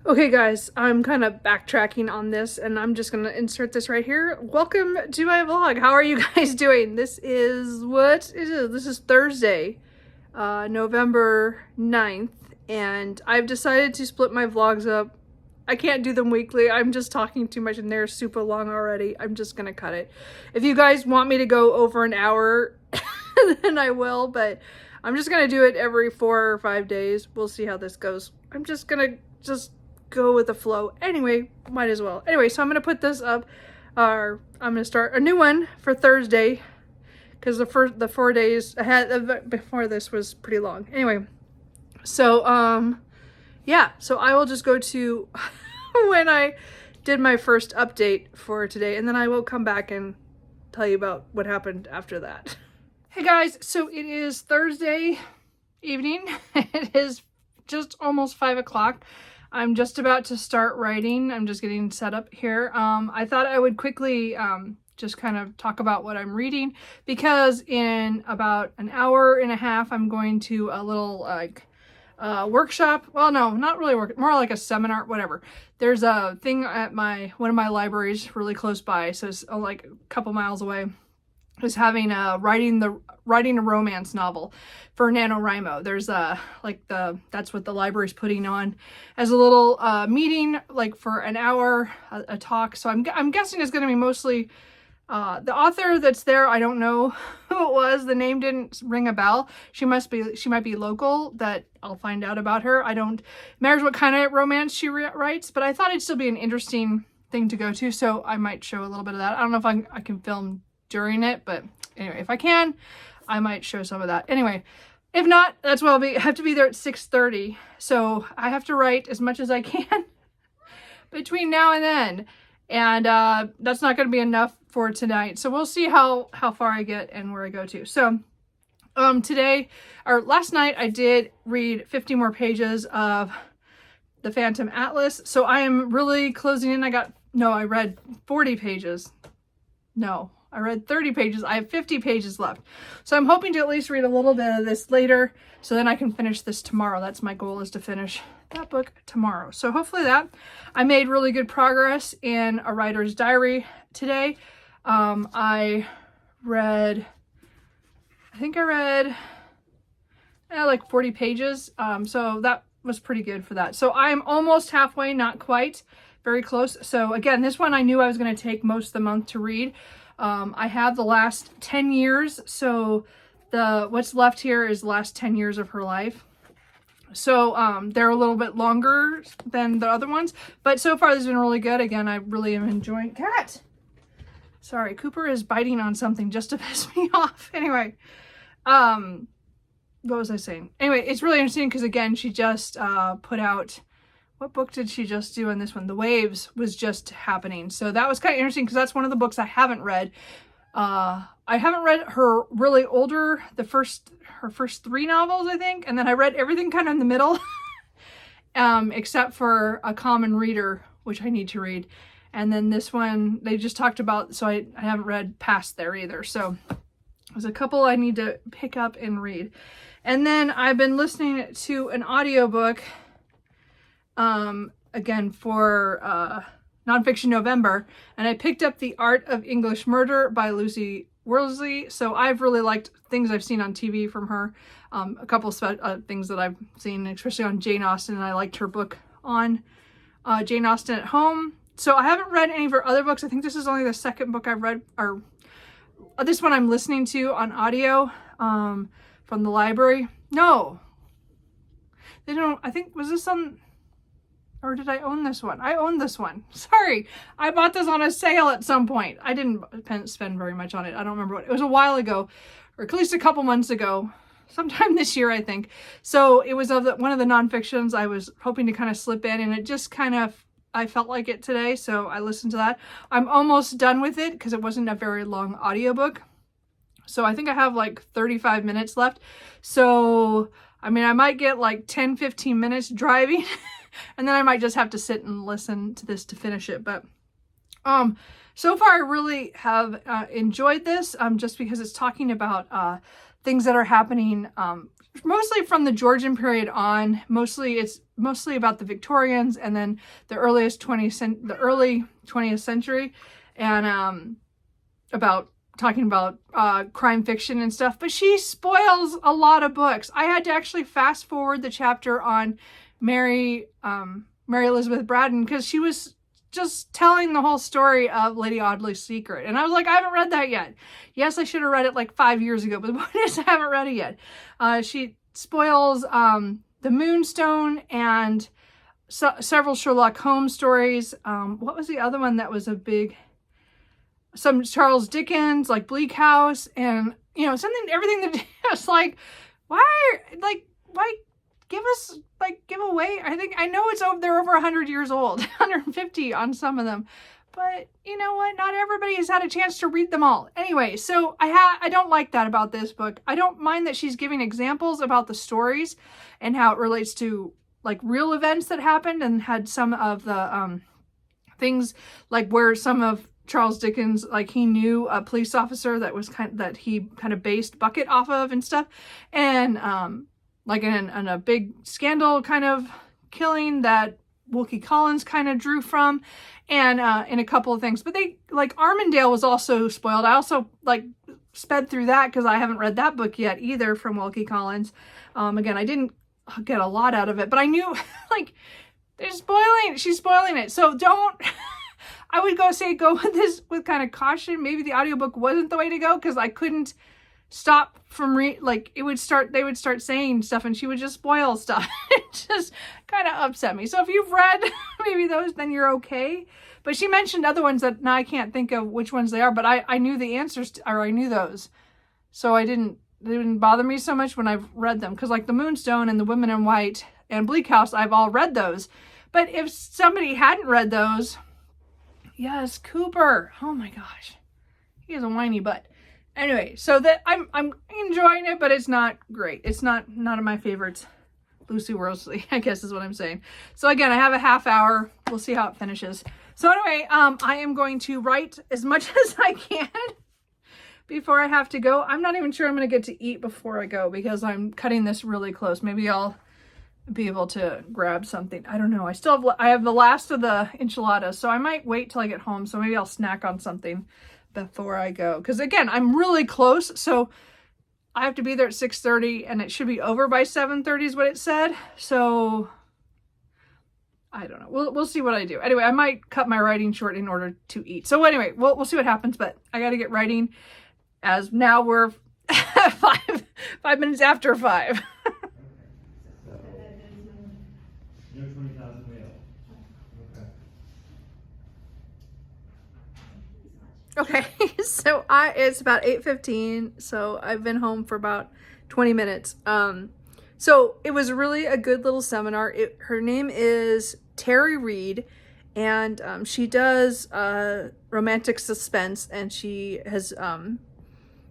Okay guys, I'm kind of backtracking on this and I'm just gonna insert this right here. Welcome to my vlog. How are you guys doing? This is, what is it? This is Thursday, November 9th, and I've decided to split my vlogs up. I can't do them weekly. I'm just talking too much and they're super long already. I'm just gonna cut it. If you guys want me to go over an hour, then I will, but I'm just gonna do it every 4 or 5 days. We'll see how this goes. I'm just gonna go with the flow. Anyway, might as well. Anyway, so I'm gonna put this up, I'm gonna start a new one for Thursday, because the 4 days ahead before this was pretty long. Anyway, so yeah, so I will just go to when I did my first update for today, and then I will come back and tell you about what happened after that. Hey guys, so it is Thursday evening. It is just almost 5 o'clock. I'm just about to start writing. I'm just getting set up here. I thought I would quickly just kind of talk about what I'm reading, because in about an hour and a half I'm going to a little workshop. Well, no, not really more like a seminar, whatever. There's a thing at one of my libraries really close by, so it's like a couple miles away, is having writing a romance novel for NaNoWriMo. There's that's what the library's putting on as a little meeting, like for an hour, a talk. So I'm guessing it's going to be mostly the author that's there. I don't know who it was. The name didn't ring a bell. She might be local. That I'll find out about her. I don't matters what kind of romance she writes, but I thought it'd still be an interesting thing to go to. So I might show a little bit of that. I don't know if I can film during it, but anyway, if I can, I might show some of that. Anyway, if not, that's why I have to be there at 6:30. So I have to write as much as I can between now and then. And that's not going to be enough for tonight. So we'll see how far I get and where I go to. So last night I did read 50 more pages of The Phantom Atlas. So I am really closing in. I read 40 pages. No, I read 30 pages. I have 50 pages left. So I'm hoping to at least read a little bit of this later, so then I can finish this tomorrow. That's my goal, is to finish that book tomorrow. So hopefully that. I made really good progress in a writer's diary today. I think I read like 40 pages. So that was pretty good for that. So I'm almost halfway, not quite, very close. So again, this one I knew I was going to take most of the month to read. I have the last 10 years. So what's left here is the last 10 years of her life. So they're a little bit longer than the other ones, but so far this has been really good. Again, I really am enjoying. Cat! Sorry, Cooper is biting on something just to piss me off. Anyway, what was I saying? Anyway, it's really interesting because, again, she just put out, what book did she just do in this one? The Waves was just happening. So that was kind of interesting because that's one of the books I haven't read. I haven't read her really older, her first 3 novels, I think. And then I read everything kind of in the middle, except for A Common Reader, which I need to read. And then this one, they just talked about, so I haven't read past there either. So there's a couple I need to pick up and read. And then I've been listening to an audiobook, again, for Nonfiction November, and I picked up The Art of English Murder by Lucy Worsley. So I've really liked things I've seen on TV from her. A couple of things that I've seen, especially on Jane Austen, and I liked her book on Jane Austen at Home. So I haven't read any of her other books. I think this is only the second book I've read, or this one I'm listening to on audio from the library. No, they don't. I think, was this on, or did I own this one? I owned this one. Sorry. I bought this on a sale at some point. I didn't spend very much on it. I don't remember what. It was a while ago, or at least a couple months ago. Sometime this year, I think. So it was one of the nonfictions I was hoping to kind of slip in, and it just kind of, I felt like it today, so I listened to that. I'm almost done with it because it wasn't a very long audiobook. So I think I have like 35 minutes left. So, I mean, I might get like 10, 15 minutes driving. And then I might just have to sit and listen to this to finish it. But so far I really have enjoyed this, just because it's talking about things that are happening mostly from the Georgian period on. It's mostly about the Victorians and then the early 20th century, and talking about crime fiction and stuff. But she spoils a lot of books. I had to actually fast forward the chapter on Mary Elizabeth Braddon because she was just telling the whole story of Lady Audley's Secret. And I was like, I haven't read that yet. Yes, I should have read it like 5 years ago, but the point is I haven't read it yet. She spoils the Moonstone and several Sherlock Holmes stories. What was the other one that was a big... Some Charles Dickens, like Bleak House, and, you know, everything that was like, why give away. I know they're over 100 years old, 150 on some of them, but you know what? Not everybody has had a chance to read them all. Anyway, so I don't like that about this book. I don't mind that she's giving examples about the stories and how it relates to like real events that happened, and had some of the things like where some of Charles Dickens, like he knew a police officer that he kind of based Bucket off of and stuff, and like in a big scandal kind of killing that Wilkie Collins kind of drew from, and in a couple of things. But they, like, Armandale was also spoiled. I also like sped through that because I haven't read that book yet either from Wilkie Collins. Again, I didn't get a lot out of it, but I knew like she's spoiling it. So don't, I would go with this with kind of caution. Maybe the audiobook wasn't the way to go because I couldn't stop from they would start saying stuff and she would just spoil stuff. It just kind of upset me. So if you've read maybe those, then you're okay. But she mentioned other ones that now I can't think of which ones they are, but I knew the answers or I knew those. So they didn't bother me so much when I've read them, because like the Moonstone and the Women in White and Bleak House, I've all read those. But if somebody hadn't read those, yes, Cooper. Oh my gosh. He is a whiny butt. Anyway, so that I'm enjoying it, but it's not great. It's not of my favorites. Lucy Worsley, I guess is what I'm saying. So again, I have a half hour. We'll see how it finishes. So anyway, I am going to write as much as I can before I have to go. I'm not even sure I'm going to get to eat before I go because I'm cutting this really close. Maybe I'll be able to grab something. I don't know. I have the last of the enchiladas, so I might wait till I get home. So maybe I'll snack on something before I go. Because again, I'm really close. So I have to be there at 6:30 and it should be over by 7:30 is what it said. So I don't know. We'll see what I do. Anyway, I might cut my writing short in order to eat. So anyway, we'll see what happens, but I got to get writing as now we're 5 minutes after 5. Okay, so it's about 8:15, so I've been home for about 20 minutes. So it was really a good little seminar. Her name is Terry Reed, and she does romantic suspense, and she has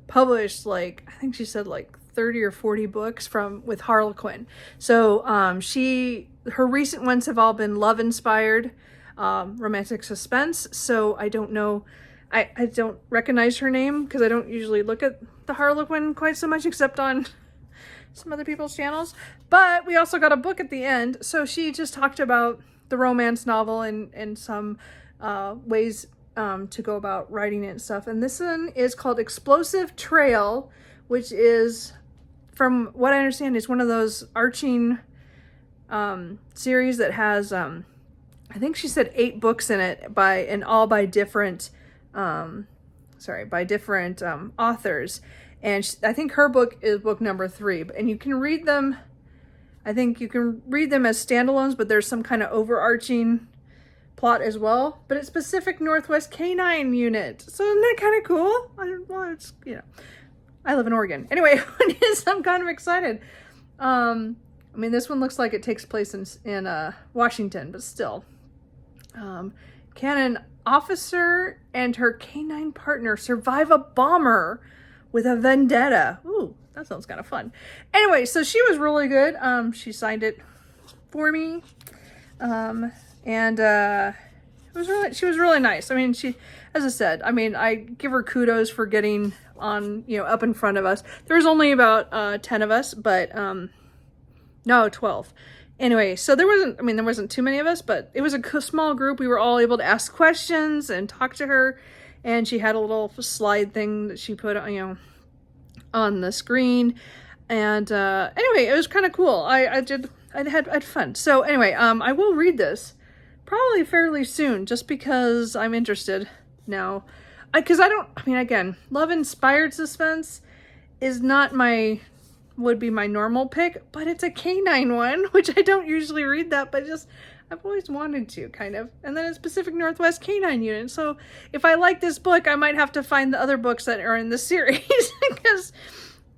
published I think she said 30 or 40 books with Harlequin. So her recent ones have all been love inspired romantic suspense. So I don't know. I don't recognize her name because I don't usually look at the Harlequin quite so much except on some other people's channels. But we also got a book at the end. So she just talked about the romance novel and some ways to go about writing it and stuff. And this one is called Explosive Trail, which is, from what I understand, is one of those arching series that has, I think she said 8 books in it all by different authors. And I think her book is book number 3, and you can read them. I think you can read them as standalones, but there's some kind of overarching plot as well. But it's Pacific Northwest Canine Unit. So isn't that kind of cool? It's, I live in Oregon. Anyway, I'm kind of excited. I mean, this one looks like it takes place in Washington, but still. Can an officer and her canine partner survive a bomber with a vendetta? Ooh, that sounds kind of fun. Anyway, so she was really good. She signed it for me. She was really nice. I mean, as I said, I give her kudos for getting on, you know, up in front of us. There was only about 10 of us, but no, 12. Anyway, so there wasn't too many of us, but it was a small group. We were all able to ask questions and talk to her, and she had a little slide thing that she put, you know, on the screen. And anyway, it was kind of cool. I had fun. So anyway, I will read this probably fairly soon, just because I'm interested now. Because again, love-inspired suspense is not would be my normal pick, but it's a canine one, which I don't usually read that, but I've always wanted to, kind of. And then it's Pacific Northwest Canine Unit. So if I like this book, I might have to find the other books that are in the series because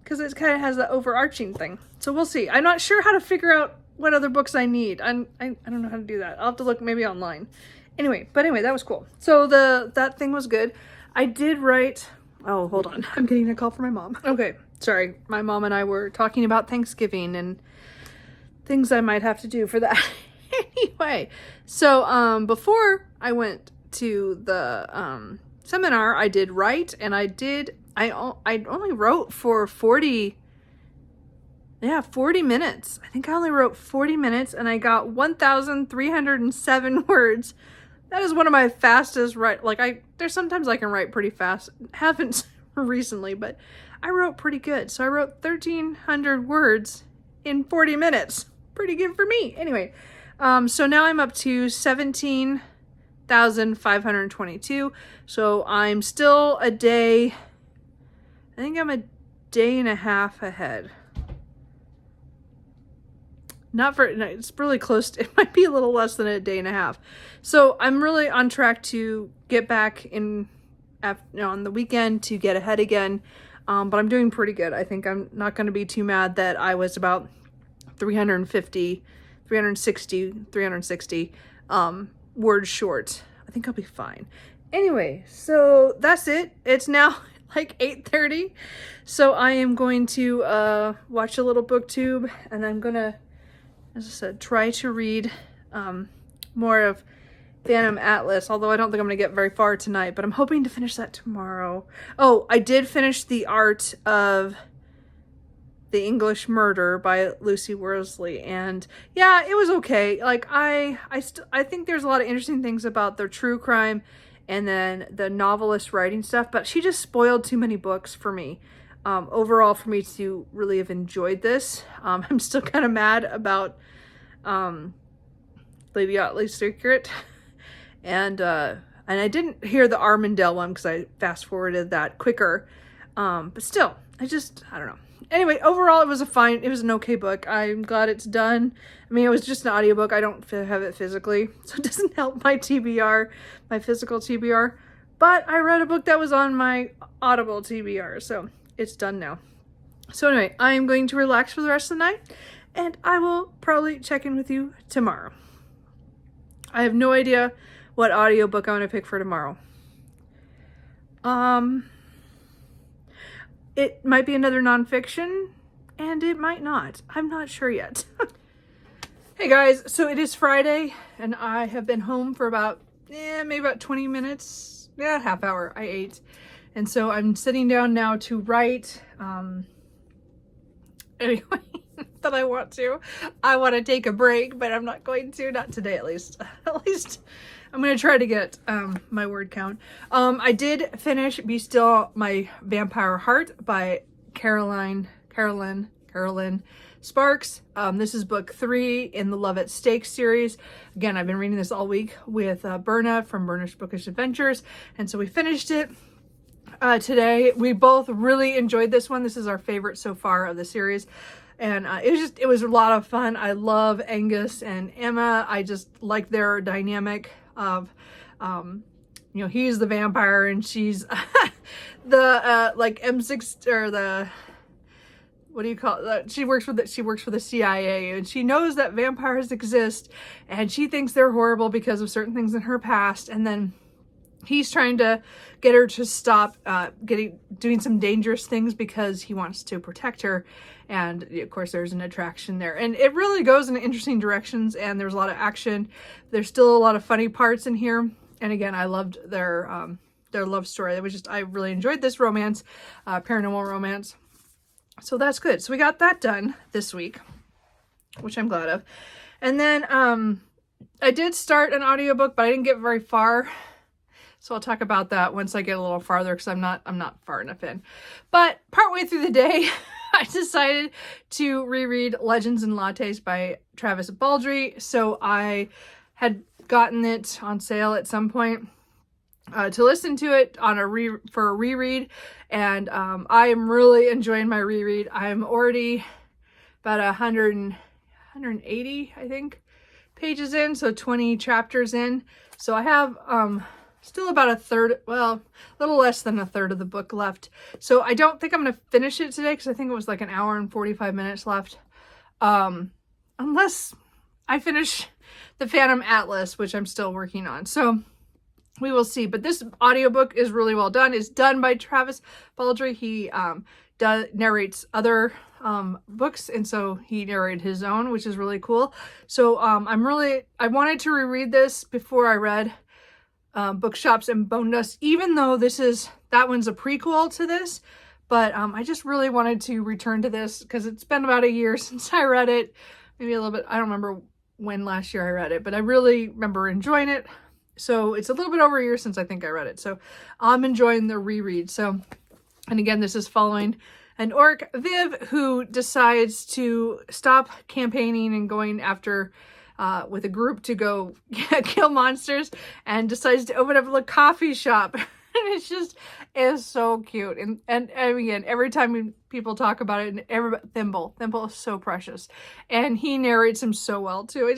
it kind of has the overarching thing. So we'll see. I'm not sure how to figure out what other books I need. I don't know how to do that. I'll have to look maybe online. Anyway, that was cool. So that thing was good. I did write, oh, hold on. I'm getting a call from my mom. Okay. Sorry, my mom and I were talking about Thanksgiving and things I might have to do for that. Anyway, so before I went to the seminar, I did write, and I only wrote for 40 minutes. I think I only wrote 40 minutes, and I got 1,307 words. That is one of my fastest there's sometimes I can write pretty fast. Haven't recently, but I wrote pretty good. So I wrote 1,300 words in 40 minutes. Pretty good for me. Anyway, so now I'm up to 17,522. So I'm still I think I'm a day and a half ahead. No, it's really close. It might be a little less than a day and a half. So I'm really on track to get back on the weekend to get ahead again. But I'm doing pretty good. I think I'm not going to be too mad that I was about 360 words short. I think I'll be fine. Anyway, so that's it. It's now like 8:30. So I am going to watch a little booktube, and I'm going to, as I said, try to read more of Phantom Atlas, although I don't think I'm going to get very far tonight, but I'm hoping to finish that tomorrow. Oh, I did finish The Art of the English Murder by Lucy Worsley, and yeah, it was okay. Like, I think there's a lot of interesting things about the true crime and then the novelist writing stuff, but she just spoiled too many books for me. Overall, for me to really have enjoyed this. I'm still kind of mad about Lady Otley's Secret. And I didn't hear the Armandale one because I fast forwarded that quicker. But still, I don't know. Anyway, overall, it was an okay book. I'm glad it's done. I mean, it was just an audiobook. I don't have it physically, so it doesn't help my TBR, my physical TBR. But I read a book that was on my Audible TBR, so it's done now. So anyway, I am going to relax for the rest of the night, and I will probably check in with you tomorrow. I have no idea what audiobook I'm going to pick for tomorrow. It might be another nonfiction, and it might not. I'm not sure yet. Hey guys, so it is Friday, and I have been home for about, maybe about 20 minutes. Yeah, half hour. I ate. And so I'm sitting down now to write. Anyway, that I want to take a break, but I'm not going to. Not today, at least. At least I'm going to try to get my word count. I did finish Be Still My Vampire Heart by Carolyn Sparks. This is book 3 in the Love at Stake series. Again, I've been reading this all week with Berna from Berna's Bookish Adventures, and so we finished it today. We both really enjoyed this one. This is our favorite so far of the series. And it was a lot of fun. I love Angus and Emma. I just like their dynamic of, he's the vampire and she's the, M6 or the, what do you call it? She works for the CIA, and she knows that vampires exist, and she thinks they're horrible because of certain things in her past. And then he's trying to get her to stop doing some dangerous things because he wants to protect her. And of course there's an attraction there, and it really goes in interesting directions, and there's a lot of action. There's still a lot of funny parts in here. And again, I loved their their love story. It was just, I really enjoyed this romance, paranormal romance. So that's good. So we got that done this week, which I'm glad of. And then I did start an audiobook, but I didn't get very far. So I'll talk about that once I get a little farther, because I'm not far enough in. But partway through the day, I decided to reread Legends and Lattes by Travis Baldree. So I had gotten it on sale at some point to listen to it on for a reread, and I am really enjoying my reread. I'm already about 180, I think, pages in, so 20 chapters in. So I have still about a third, well, a little less than a third of the book left. So I don't think I'm going to finish it today, because I think it was like an hour and 45 minutes left. Unless I finish the Phantom Atlas, which I'm still working on. So we will see. But this audiobook is really well done. It's done by Travis Baldree. He narrates other books, and so he narrated his own, which is really cool. So I wanted to reread this before I read Bookshops and Bone Dust, even though that one's a prequel to this. But I just really wanted to return to this, because it's been about a year since I read it. Maybe a little bit. I don't remember when last year I read it, but I really remember enjoying it. So it's a little bit over a year since I think I read it. So I'm enjoying the reread. So, and again, this is following an orc, Viv, who decides to stop campaigning and going after with a group to go kill monsters, and decides to open up a coffee shop. And it's so cute. And again, every time people talk about it, and Thimble is so precious. And he narrates him so well too.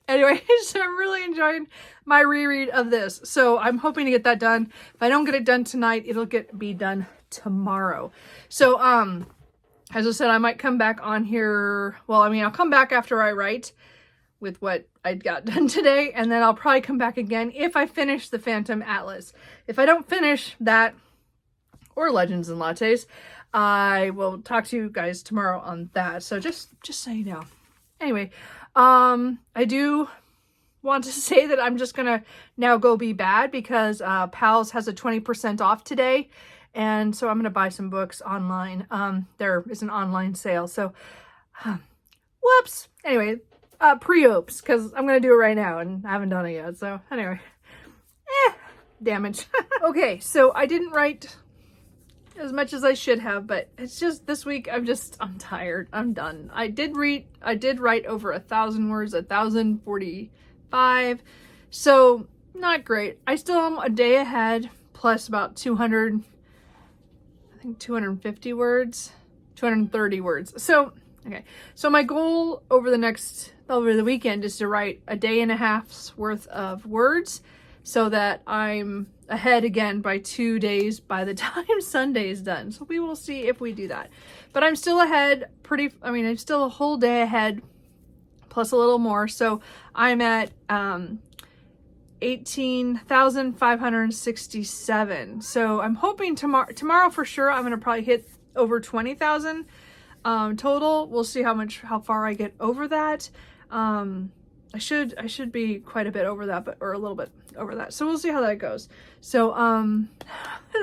Anyway, so I'm really enjoying my reread of this. So I'm hoping to get that done. If I don't get it done tonight, it'll be done tomorrow. So, as I said, I might come back on here. Well, I mean, I'll come back after I write with what I got done today, and then I'll probably come back again if I finish the Phantom Atlas. If I don't finish that, or Legends and Lattes, I will talk to you guys tomorrow on that. So just so you know. Anyway, I do want to say that I'm just gonna now go be bad, because Pals has a 20% off today, and so I'm gonna buy some books online. There is an online sale, so whoops. Anyway, pre-opes, because I'm gonna do it right now, and I haven't done it yet. So anyway, damage. Okay, so I didn't write as much as I should have, but it's just this week I'm tired. I'm done. I did write over 1,000 words, 1,045. So not great. I still am a day ahead, plus about 250 words, 230 words. So, okay. So my goal over the weekend is to write a day and a half's worth of words, so that I'm ahead again by 2 days by the time Sunday is done. So we will see if we do that. But I'm still ahead I'm still a whole day ahead, plus a little more. So I'm at 18,567. So I'm hoping tomorrow for sure I'm going to probably hit over 20,000 total. We'll see how far I get over that. I should be quite a bit over that, or a little bit over that. So we'll see how that goes. So,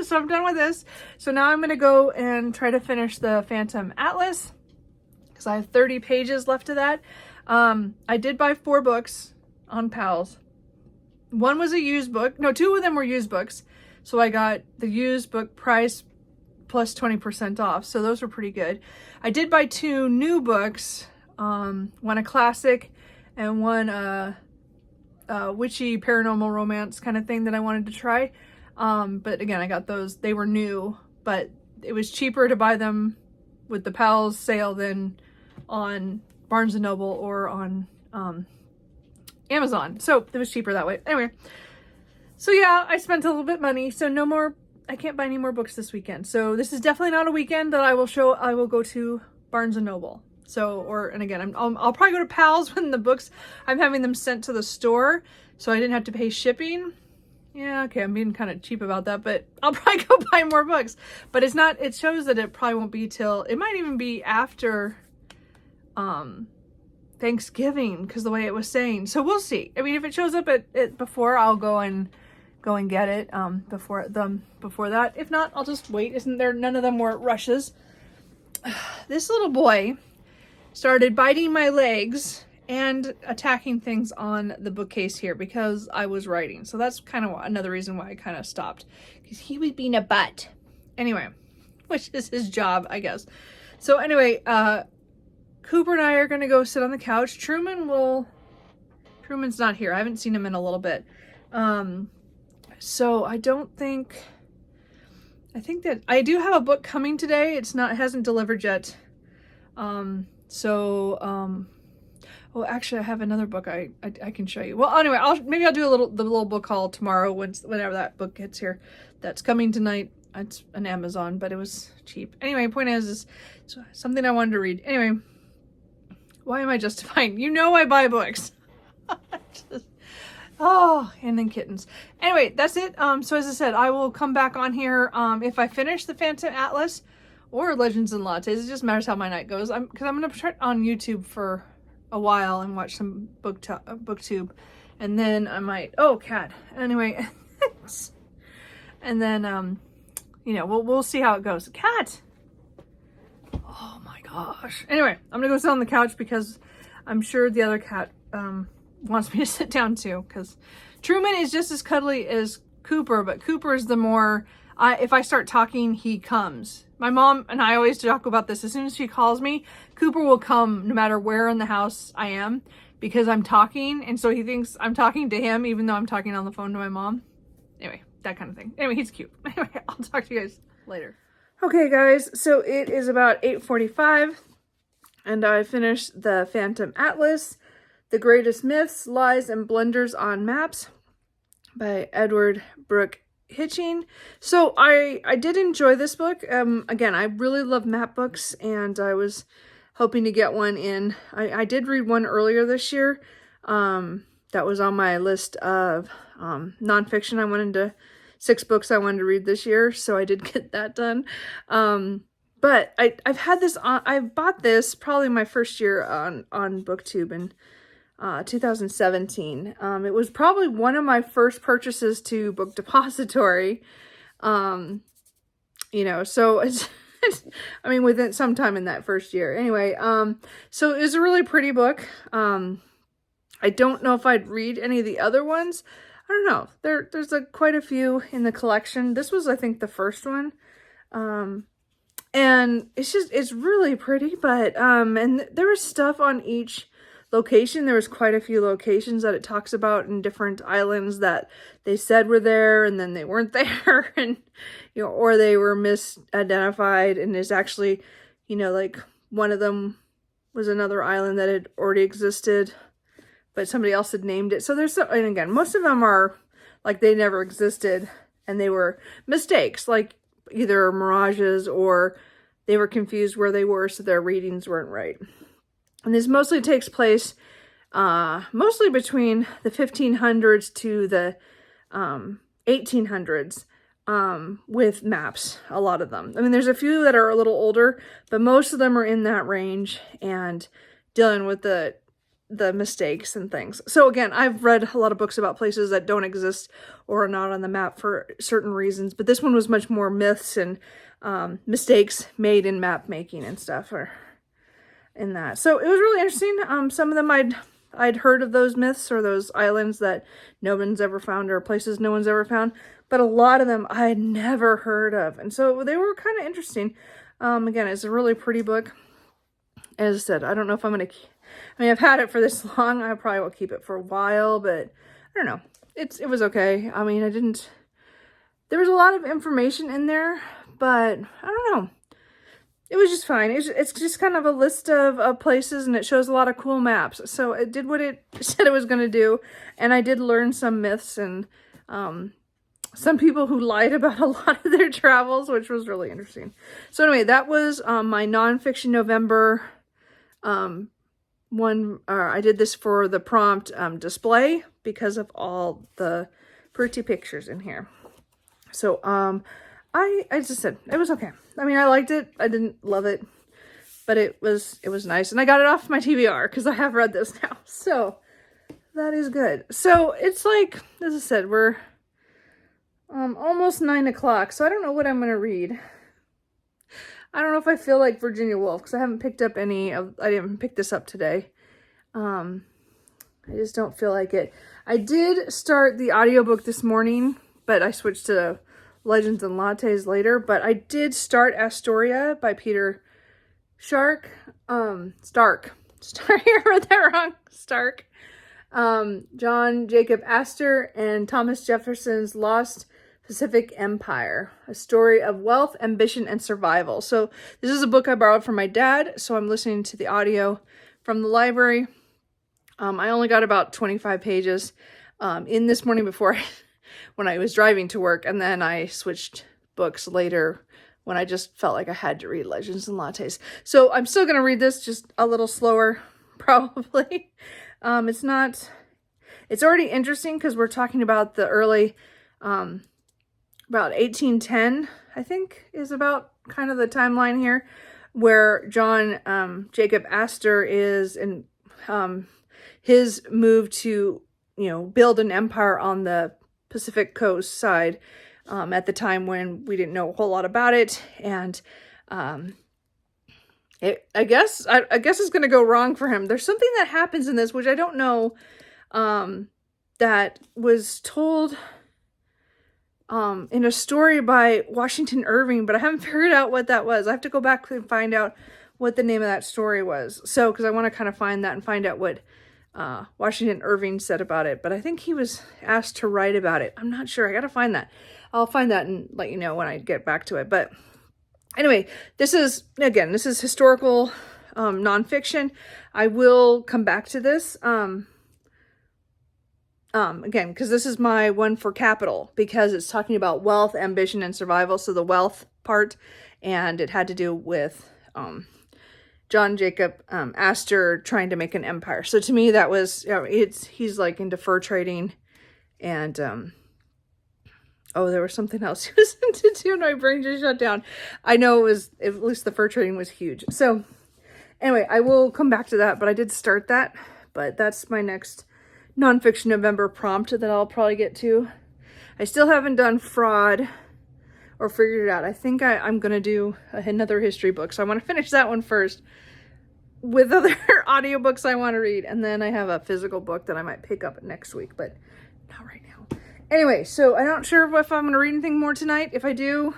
so I'm done with this. So now I'm going to go and try to finish the Phantom Atlas, because I have 30 pages left of that. I did buy 4 books on Pals. One was a used book. No, 2 of them were used books. So I got the used book price plus 20% off. So those were pretty good. I did buy 2 new books, one a classic and one witchy paranormal romance kind of thing that I wanted to try. But again, I got those. They were new, but it was cheaper to buy them with the Pals sale than on Barnes & Noble or on Amazon. So it was cheaper that way. Anyway, so yeah, I spent a little bit of money. So no more, I can't buy any more books this weekend. So this is definitely not a weekend that I will go to Barnes & Noble. So, and again, I'll probably go to Pals when the books, I'm having them sent to the store, so I didn't have to pay shipping. Yeah, okay, I'm being kind of cheap about that, but I'll probably go buy more books. But it shows that it probably won't be it might even be after Thanksgiving, because the way it was saying. So we'll see. I mean, if it shows up before, I'll go go and get it before that. If not, I'll just wait. None of them were rushes. This little boy started biting my legs and attacking things on the bookcase here because I was writing. So that's kind of another reason why I kind of stopped, because he was being a butt. Anyway, which is his job, I guess. So anyway, Cooper and I are going to go sit on the couch. Truman's not here. I haven't seen him in a little bit. So I think that I do have a book coming today. It hasn't delivered yet. Well, actually I have another book I can show you. Well, anyway, maybe I'll do the little book haul tomorrow whenever that book gets here. That's coming tonight. It's an Amazon, but it was cheap. Anyway, point is something I wanted to read. Anyway, why am I justifying? You know I buy books. Oh, and then kittens. Anyway, that's it. So as I said, I will come back on here if I finish the Phantom Atlas or Legends and Lattes. It just matters how my night goes. Because I'm going to try it on YouTube for a while and watch some booktube. And then I might... Oh, cat. Anyway. And then, you know, we'll see how it goes. Cat! Oh my gosh. Anyway, I'm going to go sit on the couch because I'm sure the other cat... wants me to sit down too, because Truman is just as cuddly as Cooper, but Cooper is the more, if I start talking, he comes. My mom and I always talk about this. As soon as she calls me, Cooper will come no matter where in the house I am, because I'm talking, and so he thinks I'm talking to him even though I'm talking on the phone to my mom. Anyway, that kind of thing. Anyway, he's cute. Anyway, I'll talk to you guys later. Okay guys, so it is about 8:45 and I finished the Phantom Atlas, The Greatest Myths, Lies, and Blunders on Maps by Edward Brooke Hitching. So I did enjoy this book. Again, I really love map books, and I was hoping to get one in. I did read one earlier this year. That was on my list of nonfiction. 6 books I wanted to read this year, so I did get that done. But I've had this on, I bought this probably my first year on BookTube in 2017. It was probably one of my first purchases to Book Depository. You know, so it's I mean, within sometime in that first year. Anyway, so it was a really pretty book. I don't know if I'd read any of the other ones. I don't know. There's quite a few in the collection. This was, I think, the first one. And it's really pretty, but, and there was stuff on each location. There was quite a few locations that it talks about in different islands that they said were there and then they weren't there, and, you know, or they were misidentified, and is actually, you know, like one of them was another island that had already existed, but somebody else had named it. So there's some, and again, most of them are like they never existed and they were mistakes, like either mirages or they were confused where they were, so their readings weren't right. And this mostly takes place mostly between the 1500s to the 1800s with maps, a lot of them. I mean, there's a few that are a little older, but most of them are in that range and dealing with the mistakes and things. So again, I've read a lot of books about places that don't exist or are not on the map for certain reasons, but this one was much more myths and mistakes made in map making and stuff, or in that. So it was really interesting. Some of them I'd heard of those myths or those islands that no one's ever found, or places no one's ever found, but a lot of them I had never heard of, and so they were kind of interesting. Again, it's a really pretty book. As I said, I don't know if I'm gonna I mean, I've had it for this long. I probably will keep it for a while, but I don't know. It was okay. I mean, there was a lot of information in there, but I don't know. It was just fine. It's just kind of a list of places, and it shows a lot of cool maps. So it did what it said it was going to do, and I did learn some myths and some people who lied about a lot of their travels, which was really interesting. So anyway, that was my nonfiction November one. I did this for the prompt display because of all the pretty pictures in here. So I just said it was okay. I mean, I liked it. I didn't love it, but it was nice, and I got it off my TBR because I have read this now, so that is good. So it's like, as I said, we're almost 9 o'clock, so I don't know what I'm gonna read. I don't know if I feel like Virginia Woolf, because I haven't picked up any of, I didn't pick this up today. I just don't feel like it. I did start the audiobook this morning, but I switched to Legends and Lattes later. But I did start Astoria by Peter Stark. Stark. I read that wrong. Stark. John Jacob Astor and Thomas Jefferson's Lost Pacific Empire, a story of wealth, ambition, and survival. So this is a book I borrowed from my dad, so I'm listening to the audio from the library. I only got about 25 pages in this morning before when I was driving to work, and then I switched books later when I just felt like I had to read Legends and Lattes. So I'm still going to read this just a little slower, probably. It's already interesting because we're talking about the early, about 1810, I think, is about kind of the timeline here, where John Jacob Astor is in his move to, build an empire on the Pacific coast side at the time when we didn't know a whole lot about it. And I guess it's going to go wrong for him. There's something that happens in this, which I don't know, that was told in a story by Washington Irving, but I haven't figured out what that was. I have to go back and find out what the name of that story was. So, because I want to kind of find that and find out what Washington Irving said about it. But I think he was asked to write about it. I'm not sure. I got to find that. I'll find that and let you know when I get back to it. But anyway, this is historical nonfiction. I will come back to this. Again, because this is my one for capital, because it's talking about wealth, ambition, and survival. So the wealth part, and it had to do with John Jacob Astor trying to make an empire. So to me, that was, he's like into fur trading, and there was something else he was into too, and my brain just shut down. I know it was, at least the fur trading was huge. So anyway, I will come back to that, but I did start that, but that's my next nonfiction November prompt that I'll probably get to. I still haven't done fraud or figured it out. I think I'm going to do another history book. So I want to finish that one first with other audiobooks I want to read. And then I have a physical book that I might pick up next week, but not right now. Anyway, so I'm not sure if I'm going to read anything more tonight. If I do,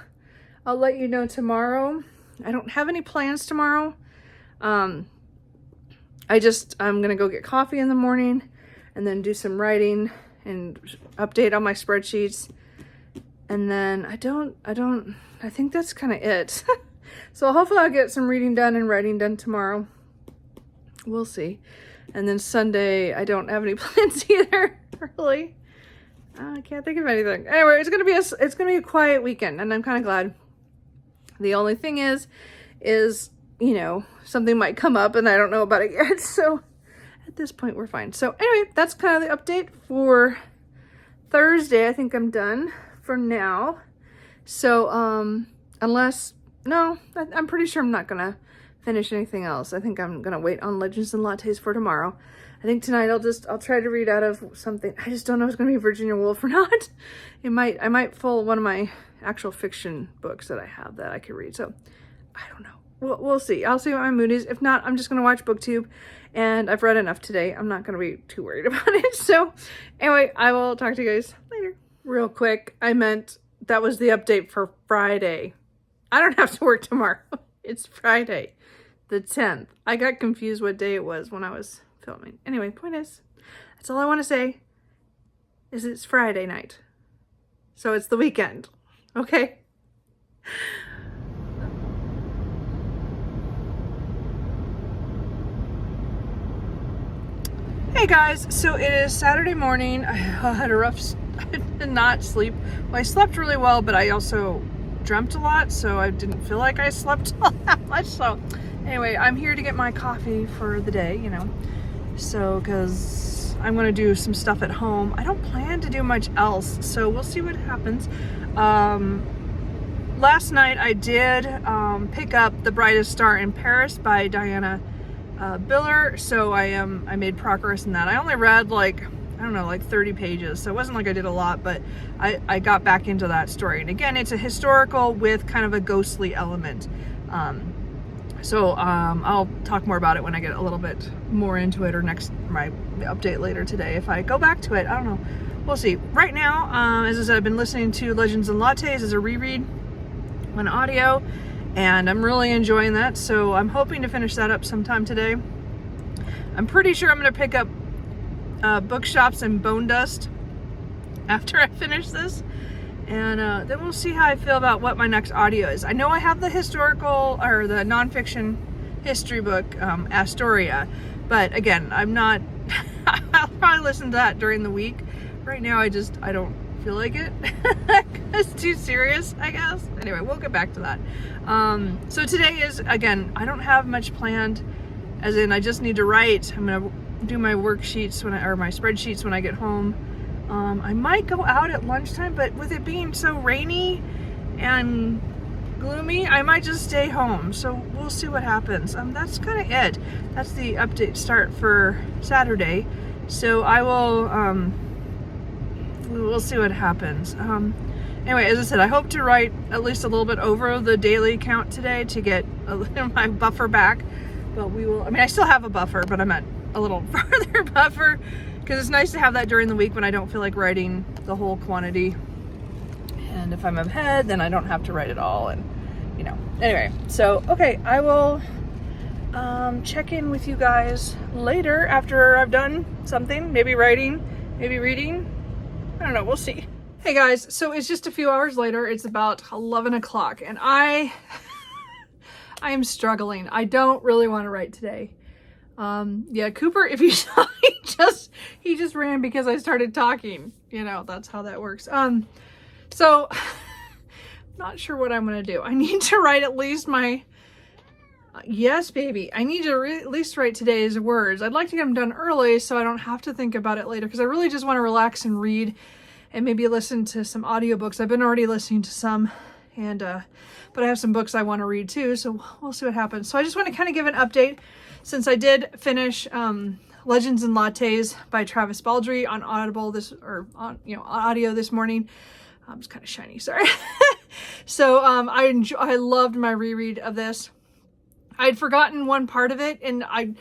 I'll let you know tomorrow. I don't have any plans tomorrow. I'm going to go get coffee in the morning and then do some writing and update on my spreadsheets. And then I think that's kind of it. So hopefully I'll get some reading done and writing done tomorrow. We'll see. And then Sunday, I don't have any plans either, really. I can't think of anything. Anyway, it's gonna be a quiet weekend, and I'm kind of glad. The only thing is, something might come up and I don't know about it yet. So at this point, we're fine. So anyway, that's kind of the update for Thursday. I think I'm done for now. So, I'm pretty sure I'm not going to finish anything else. I think I'm going to wait on Legends and Lattes for tomorrow. I think tonight I'll try to read out of something. I just don't know if it's going to be Virginia Woolf or not. I might pull one of my actual fiction books that I have that I could read. So I don't know. We'll see. I'll see what my mood is. If not, I'm just going to watch BookTube. And I've read enough today. I'm not going to be too worried about it. So anyway, I will talk to you guys later. Real quick, I meant that was the update for Friday. I don't have to work tomorrow. It's Friday, the 10th. I got confused what day it was when I was filming. Anyway, point is, that's all I want to say, is it's Friday night. So it's the weekend. Okay? Hey guys, so it is Saturday morning. I had a rough, I did not sleep. Well, I slept really well, but I also dreamt a lot, so I didn't feel like I slept all that much. So anyway, I'm here to get my coffee for the day, so because I'm going to do some stuff at home. I don't plan to do much else, so we'll see what happens. Last night I did pick up The Brightest Star in Paris by Diana Biller, so I made progress in that. I only read I don't know, like 30 pages. So it wasn't like I did a lot, but I got back into that story. And again, it's a historical with kind of a ghostly element. I'll talk more about it when I get a little bit more into it, or my update later today. If I go back to it, I don't know. We'll see. Right now, as I said, I've been listening to Legends and Lattes as a reread on audio, and I'm really enjoying that. So I'm hoping to finish that up sometime today. I'm pretty sure I'm going to pick up Bookshops and Bone Dust after I finish this. And then we'll see how I feel about what my next audio is. I know I have the historical or the nonfiction history book, Astoria, but again, I'm not, I'll probably listen to that during the week. Right now, I don't feel like it. It's too serious, I guess. Anyway, we'll get back to that. So today is, again, I don't have much planned, as in I just need to write. I'm gonna do my worksheets or my spreadsheets when I get home. I might go out at lunchtime, but with it being so rainy and gloomy, I might just stay home. So we'll see what happens. That's kind of it. That's the update start for Saturday. So I will, we'll see what happens. Anyway, as I said, I hope to write at least a little bit over the daily count today to get my buffer back. But we will, I still have a buffer, but I'm at a little further buffer, because it's nice to have that during the week when I don't feel like writing the whole quantity. And if I'm ahead, then I don't have to write it all. And, anyway, so, okay, I will check in with you guys later after I've done something, maybe writing, maybe reading. I don't know, we'll see. Hey guys, so it's just a few hours later. It's about 11 o'clock, and I am struggling. I don't really want to write today. Yeah, Cooper, if you saw, he just ran because I started talking. That's how that works. So not sure what I'm gonna do. I need to write at least my, yes, baby. I need to at least write today's words. I'd like to get them done early so I don't have to think about it later, because I really just want to relax and read and maybe listen to some audiobooks. I've been already listening to some, and but I have some books I want to read too, so we'll see what happens. So I just want to kind of give an update, since I did finish Legends and Lattes by Travis Baldree on Audible audio this morning. It's kind of shiny, sorry. So I loved my reread of this. I'd forgotten one part of it, and I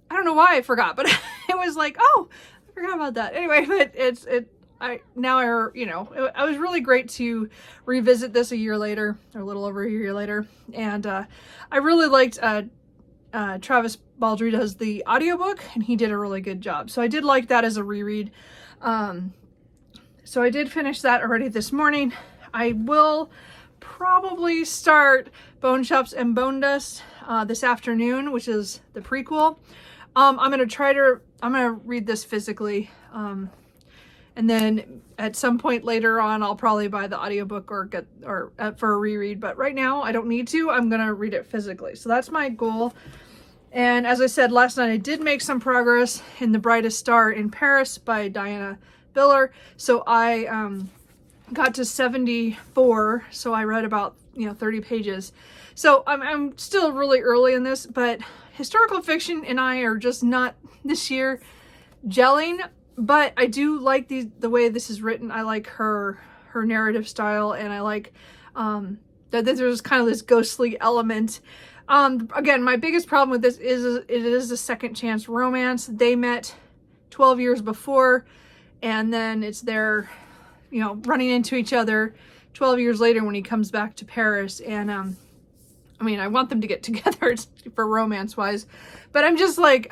don't know why I forgot, but it was like, oh, I forgot about that. Anyway, but it was really great to revisit this a year later, or a little over a year later. And I really liked Travis Baldree does the audiobook, and he did a really good job. So I did like that as a reread. So I did finish that already this morning. I will probably start Bone Shops and Bone Dust this afternoon, which is the prequel. I'm gonna read this physically. And then at some point later on, I'll probably buy the audiobook for a reread. But right now, I don't need to. I'm going to read it physically. So that's my goal. And as I said last night, I did make some progress in The Brightest Star in Paris by Diana Biller. So I got to 74. So I read about 30 pages. So I'm still really early in this, but historical fiction and I are just not this year gelling. But I do like the way this is written. I like her narrative style, and I like that there's kind of this ghostly element. Again, my biggest problem with this is it is a second chance romance. They met 12 years before, and then it's their, running into each other 12 years later when he comes back to Paris. And I want them to get together for romance-wise, but I'm just like,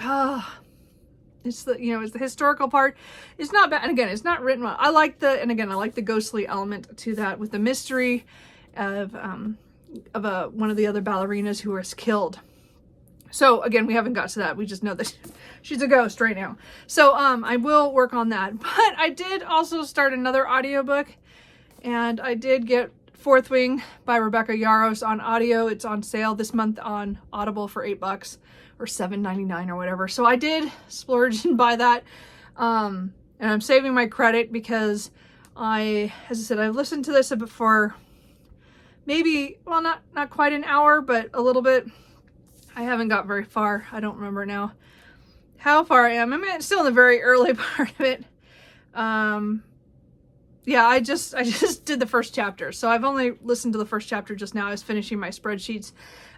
it's the historical part. It's not bad. And again, it's not written well. I like the ghostly element to that, with the mystery of one of the other ballerinas who was killed. So again, we haven't got to that. We just know that she's a ghost right now. So I will work on that. But I did also start another audiobook, and I did get Fourth Wing by Rebecca Yarros on audio. It's on sale this month on Audible for $8 or $7.99 or whatever. So I did splurge and buy that. And I'm saving my credit because as I said, I've listened to this for maybe, well, not quite an hour, but a little bit. I haven't got very far. I don't remember now how far I am. I'm still in the very early part of it. Yeah, I just did the first chapter. So I've only listened to the first chapter just now. I was finishing my spreadsheets.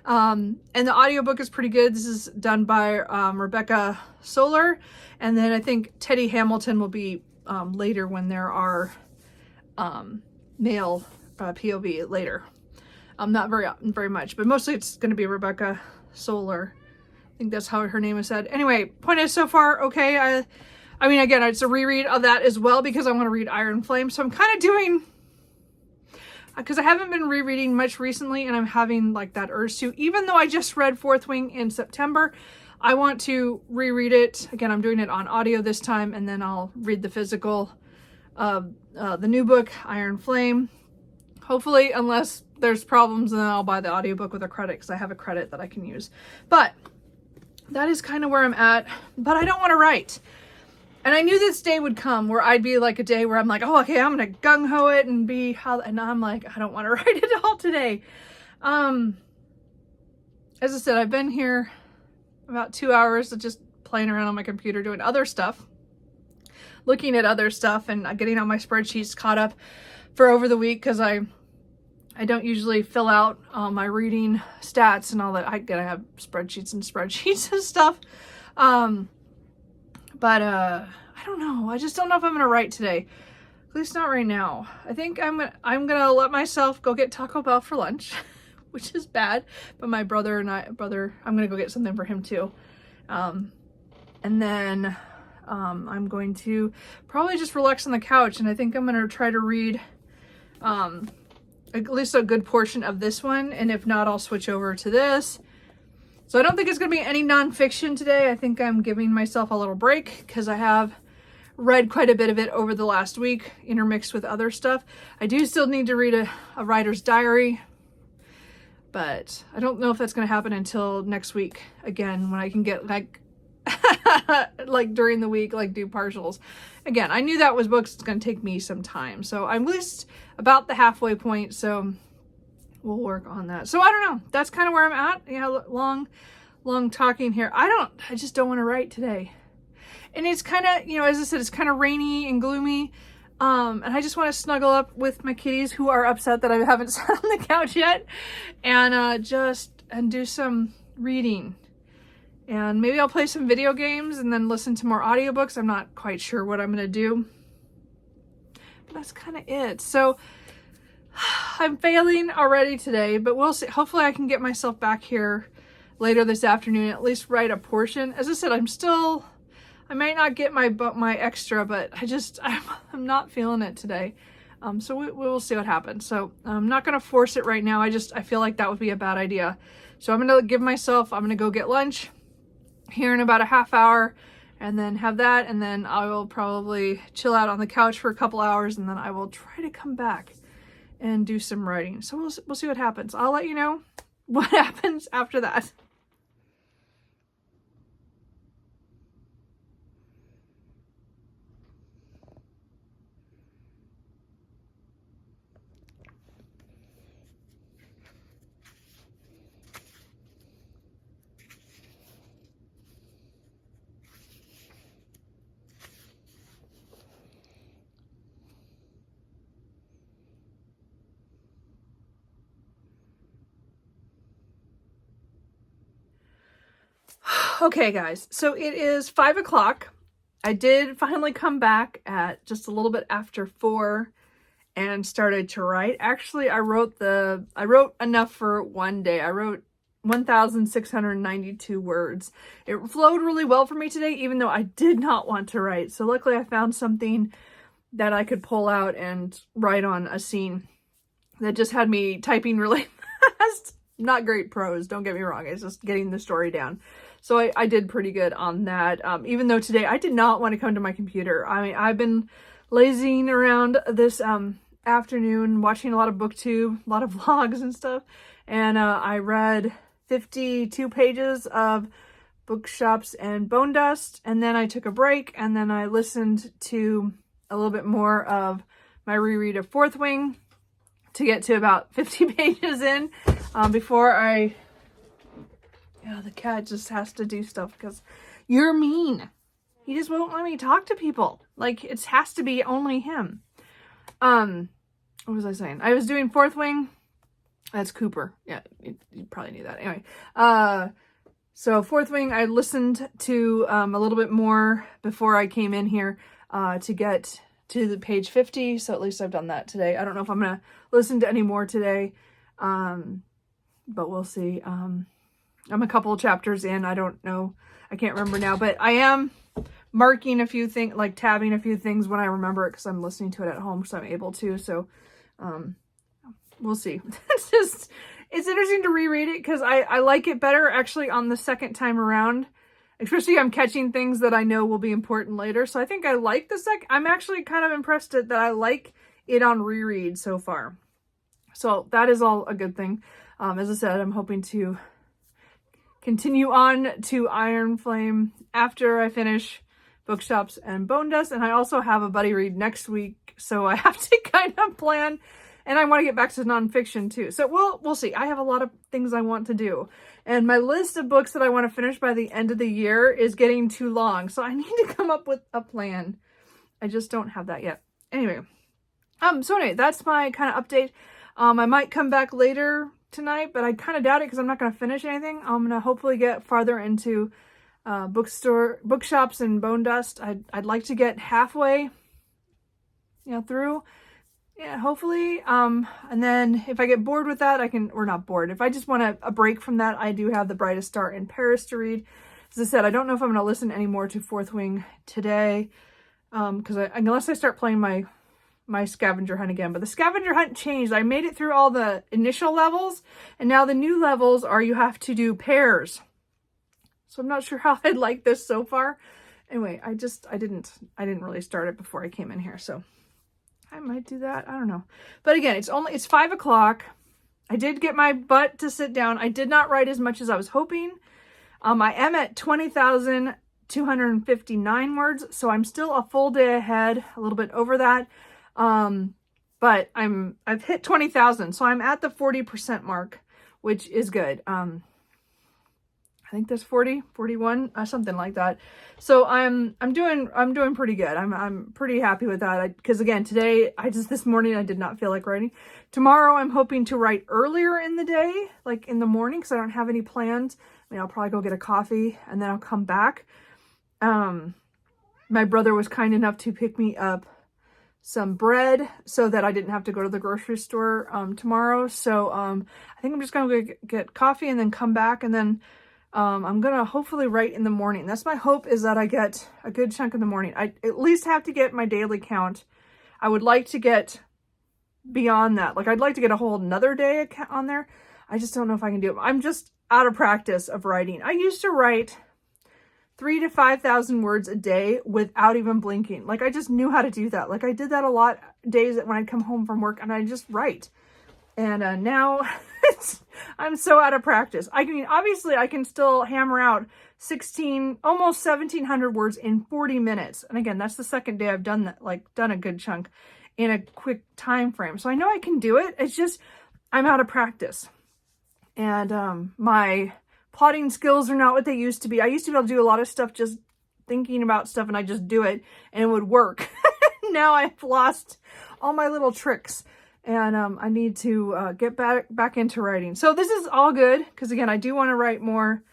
And the audiobook is pretty good. This is done by Rebecca Solar. And then I think Teddy Hamilton will be later when there are male POV later. Not very much, but mostly it's going to be Rebecca Solar. I think that's how her name is said. Anyway, point is, so far, okay. I mean, again, it's a reread of that as well because I want to read Iron Flame. So I'm kind of doing, because I haven't been rereading much recently and I'm having like that urge to, even though I just read Fourth Wing in September, I want to reread it. Again, I'm doing it on audio this time, and then I'll read the physical of the new book, Iron Flame. Hopefully, unless there's problems, then I'll buy the audiobook with a credit because I have a credit that I can use. But that is kind of where I'm at, but I don't want to write. And I knew this day would come where I'd be like a day where I'm like, oh, okay, I'm going to gung-ho it and be and I'm like, I don't want to write it all today. As I said, I've been here about 2 hours of just playing around on my computer doing other stuff, looking at other stuff and getting all my spreadsheets caught up for over the week because I don't usually fill out my reading stats and all that. I have spreadsheets and spreadsheets and stuff. But I don't know. I just don't know if I'm gonna write today. At least not right now. I think I'm gonna let myself go get Taco Bell for lunch, which is bad. But my brother, I'm gonna go get something for him too. And then I'm going to probably just relax on the couch, and I think I'm gonna try to read at least a good portion of this one, and if not, I'll switch over to this. So I don't think it's going to be any nonfiction today. I think I'm giving myself a little break because I have read quite a bit of it over the last week, intermixed with other stuff. I do still need to read a writer's diary, but I don't know if that's going to happen until next week again, when I can get like during the week, like do partials. Again, I knew that was books. It's going to take me some time. So I'm at least about the halfway point. So we'll work on that. So I don't know. That's kind of where I'm at. Yeah, long talking here. I just don't want to write today. And it's kind of, as I said, it's kind of rainy and gloomy. And I just want to snuggle up with my kitties who are upset that I haven't sat on the couch yet, and do some reading. And maybe I'll play some video games and then listen to more audiobooks. I'm not quite sure what I'm going to do. But that's kind of it. So I'm failing already today, but we'll see. Hopefully I can get myself back here later this afternoon, at least write a portion. As I said, I might not get my extra, but I'm not feeling it today. So we will see what happens. So I'm not going to force it right now. I feel like that would be a bad idea. So I'm going to go get lunch here in about a half hour and then have that. And then I will probably chill out on the couch for a couple hours, and then I will try to come back and do some writing. So we'll see what happens. I'll let you know what happens after that. Okay, guys, so it is 5 o'clock. I did finally come back at just a little bit after 4 and started to write. Actually, I wrote enough for one day. I wrote 1,692 words. It flowed really well for me today, even though I did not want to write. So luckily I found something that I could pull out and write on a scene that just had me typing really fast. Not great prose, don't get me wrong. It's just getting the story down. So I did pretty good on that. Even though today I did not want to come to my computer. I mean, I've been lazing around this afternoon, watching a lot of BookTube, a lot of vlogs and stuff. And I read 52 pages of Bookshops and Bone Dust. And then I took a break, and then I listened to a little bit more of my reread of Fourth Wing to get to about 50 pages in before I... Yeah, the cat just has to do stuff because you're mean. he just won't let me talk to people. Like, it has to be only him. What was I saying? I was doing Fourth Wing. That's Cooper. Yeah, you probably knew that. Anyway, so Fourth Wing, I listened to a little bit more before I came in here to get to the page 50. So at least I've done that today. I don't know if I'm going to listen to any more today, but we'll see. I'm a couple of chapters in. I don't know. I can't remember now, but I am marking a few things, like tabbing a few things when I remember it because I'm listening to it at home, so I'm able to. So we'll see. It's interesting to reread it because I like it better actually on the second time around. Especially I'm catching things that I know will be important later. So I think I like the second. I'm actually kind of impressed that I like it on reread so far. So that is all a good thing. As I said, I'm hoping to continue on to Iron Flame after I finish Bookshops and Bone Dust. And I also have a buddy read next week. So I have to kind of plan. And I want to get back to nonfiction too. So we'll see. I have a lot of things I want to do. And my list of books that I want to finish by the end of the year is getting too long. So I need to come up with a plan. I just don't have that yet. Anyway. So anyway, that's my kind of update. I might come back later tonight, but I kind of doubt it because I'm not going to finish anything. I'm going to hopefully get farther into Bookshops and Bone Dust. I'd like to get halfway, through. Yeah, hopefully. And then if I get bored with that, or not bored. If I just want a break from that, I do have The Brightest Star in Paris to read. As I said, I don't know if I'm going to listen anymore to Fourth Wing today. Because unless I start playing my scavenger hunt again. But the scavenger hunt changed. I made it through all the initial levels. And now the new levels are you have to do pairs. So I'm not sure how I like this so far. Anyway, I didn't really start it before I came in here. So I might do that. I don't know. But again, it's 5 o'clock. I did get my butt to sit down. I did not write as much as I was hoping. I am at 20,259 words. So I'm still a full day ahead, a little bit over that. But I've hit 20,000. So I'm at the 40% mark, which is good. I think there's 40, 41, something like that. So I'm doing pretty good. I'm pretty happy with that. Because again, today, this morning, I did not feel like writing. Tomorrow, I'm hoping to write earlier in the day, like in the morning, because I don't have any plans. I mean, I'll probably go get a coffee and then I'll come back. My brother was kind enough to pick me up some bread so that I didn't have to go to the grocery store, tomorrow. So, I think I'm just going to get coffee and then come back and then I'm going to hopefully write in the morning. That's my hope, is that I get a good chunk in the morning. I at least have to get my daily count. I would like to get beyond that. Like, I'd like to get a whole another day on there. I just don't know if I can do it. I'm just out of practice of writing. I used to write 3,000 to 5,000 words a day without even blinking. Like, I just knew how to do that. Like, I did that a lot days when I'd come home from work and I just write. And now I'm so out of practice. I mean, obviously I can still hammer out almost 1,700 words in 40 minutes. And again, that's the second day I've done that, like done a good chunk in a quick time frame. So I know I can do it. It's just, I'm out of practice. And my plotting skills are not what they used to be. I used to be able to do a lot of stuff just thinking about stuff and I just do it and it would work. Now I've lost all my little tricks. And I need to get back into writing. So this is all good because, again, I do want to write more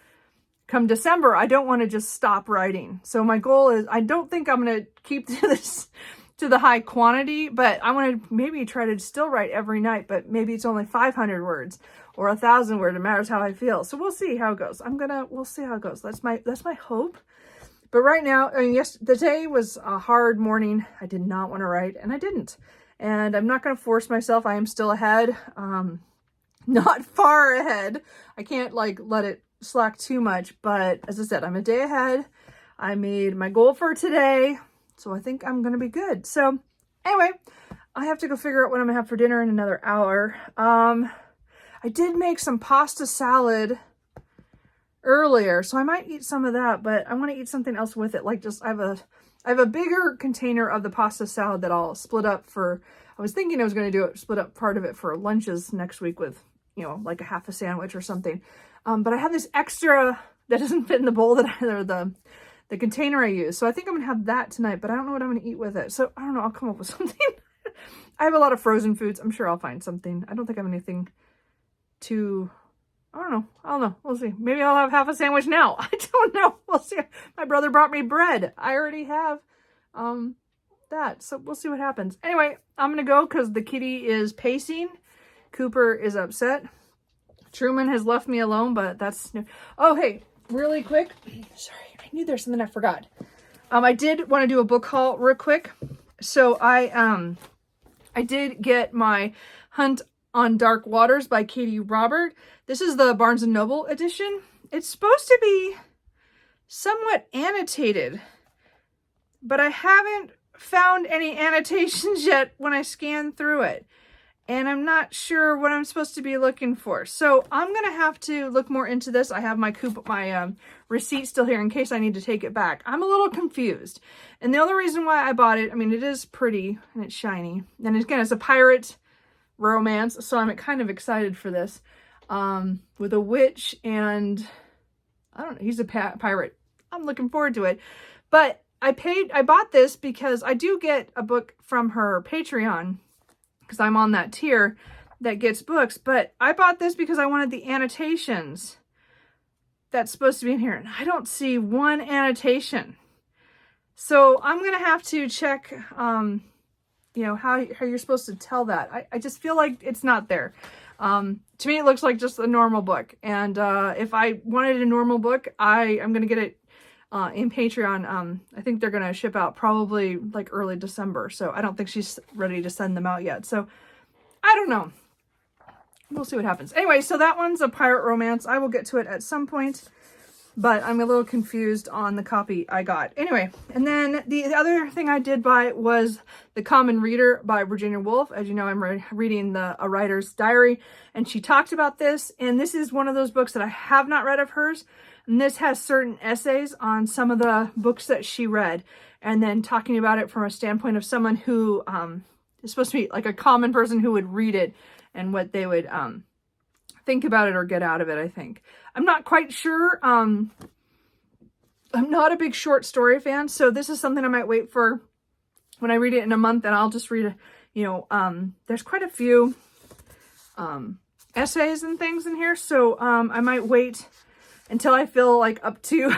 come December. I don't want to just stop writing. So my goal is, I don't think I'm going to keep to the high quantity, but I want to maybe try to still write every night, but maybe it's only 500 words or 1,000 words. It matters how I feel. So we'll see how it goes. We'll see how it goes. That's my hope. But right now, I mean, yes, the day was a hard morning. I did not want to write and I didn't. And I'm not going to force myself. I am still ahead. Not far ahead. I can't let it slack too much. But as I said, I'm a day ahead. I made my goal for today. So I think I'm going to be good. So anyway, I have to go figure out what I'm going to have for dinner in another hour. I did make some pasta salad earlier. So I might eat some of that. But I want to eat something else with it. I have a bigger container of the pasta salad that I'll split up I was thinking I was going to split up part of it for lunches next week with, like a half a sandwich or something. But I have this extra that doesn't fit in the bowl the container I use. So I think I'm gonna have that tonight, but I don't know what I'm gonna eat with it. So I don't know, I'll come up with something. I have a lot of frozen foods. I'm sure I'll find something. I don't think I have anything too, I don't know. We'll see. Maybe I'll have half a sandwich now. I don't know. We'll see. My brother brought me bread. I already have that. So we'll see what happens. Anyway, I'm going to go because the kitty is pacing. Cooper is upset. Truman has left me alone, but that's new. Oh, hey, really quick. Sorry, I knew there's something I forgot. I did want to do a book haul real quick. So I did get my Hunt on Dark Waters by Katie Robert. This is the Barnes & Noble edition. It's supposed to be somewhat annotated, but I haven't found any annotations yet when I scan through it. And I'm not sure what I'm supposed to be looking for. So I'm going to have to look more into this. I have my receipt still here in case I need to take it back. I'm a little confused. And the only reason why I bought it, I mean, it is pretty and it's shiny. And again, it's a pirate romance. So I'm kind of excited for this. With a witch and, I don't know, he's a pirate. I'm looking forward to it. But I bought this because I do get a book from her Patreon, because I'm on that tier that gets books, but I bought this because I wanted the annotations that's supposed to be in here, and I don't see one annotation. So I'm going to have to check, you know, how you're supposed to tell that. I just feel like it's not there. To me, it looks like just a normal book, and if I wanted a normal book, I'm going to get it in Patreon. I think they're going to ship out probably like early December. So I don't think she's ready to send them out yet. So I don't know. We'll see what happens. Anyway, so that one's a pirate romance. I will get to it at some point, but I'm a little confused on the copy I got. Anyway, and then the other thing I did buy was The Common Reader by Virginia Woolf. As you know, I'm reading A Writer's Diary, and she talked about this. And this is one of those books that I have not read of hers. And this has certain essays on some of the books that she read, and then talking about it from a standpoint of someone who is supposed to be like a common person who would read it and what they would think about it or get out of it, I think. I'm not quite sure. I'm not a big short story fan, so this is something I might wait for when I read it in a month, and I'll just read, you know, there's quite a few essays and things in here, so I might wait until I feel like up to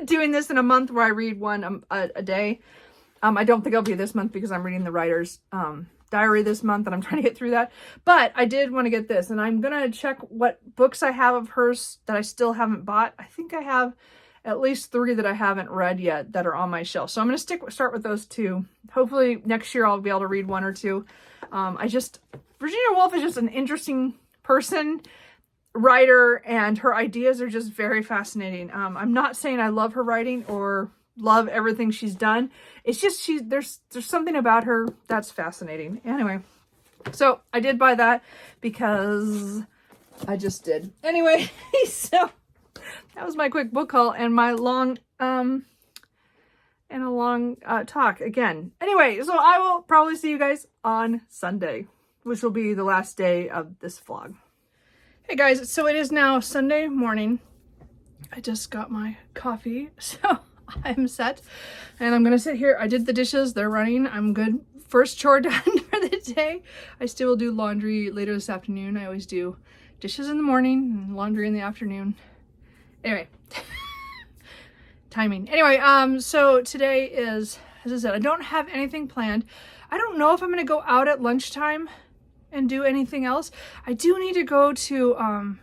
doing this in a month where I read one a day. I don't think it'll be this month because I'm reading The Writer's Diary this month and I'm trying to get through that. But I did want to get this, and I'm going to check what books I have of hers that I still haven't bought. I think I have at least 3 that I haven't read yet that are on my shelf. So I'm going to start with those 2. Hopefully next year I'll be able to read 1 or 2. Virginia Woolf is just an interesting person, writer, and her ideas are just very fascinating. I'm not saying I love her writing or love everything she's done. It's just there's something about her that's fascinating. Anyway, so I did buy that because I just did. Anyway, so that was my quick book haul and my long talk again. Anyway, so I will probably see you guys on Sunday, which will be the last day of this vlog. Hey guys, so it is now Sunday morning. I just got my coffee, so I'm set. And I'm gonna sit here. I did the dishes, they're running. I'm good. First chore done for the day. I still will do laundry later this afternoon. I always do dishes in the morning and laundry in the afternoon. Anyway, timing. Anyway, so today is, as I said, I don't have anything planned. I don't know if I'm gonna go out at lunchtime and do anything else. I do need to go to,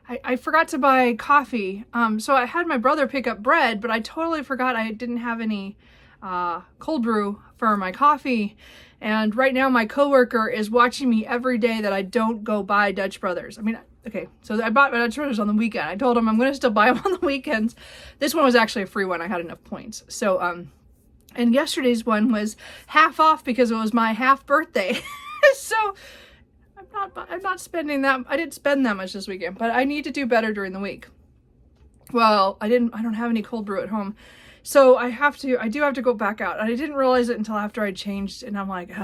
I forgot to buy coffee. So I had my brother pick up bread, but I totally forgot I didn't have any cold brew for my coffee. And right now my coworker is watching me every day that I don't go buy Dutch Brothers. I mean, okay, so I bought my Dutch Brothers on the weekend. I told him I'm going to still buy them on the weekends. This one was actually a free one. I had enough points. So, and yesterday's one was half off because it was my half birthday. So I'm not spending that. I didn't spend that much this weekend, but I need to do better during the week. Well, I don't have any cold brew at home. So I do have to go back out. I didn't realize it until after I changed, and I'm like,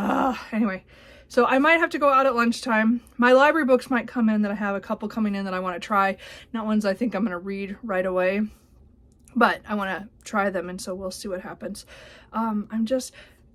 anyway. So I might have to go out at lunchtime. My library books might come in, that I have a couple coming in that I want to try. Not ones I think I'm going to read right away. but I want to try them, and so we'll see what happens.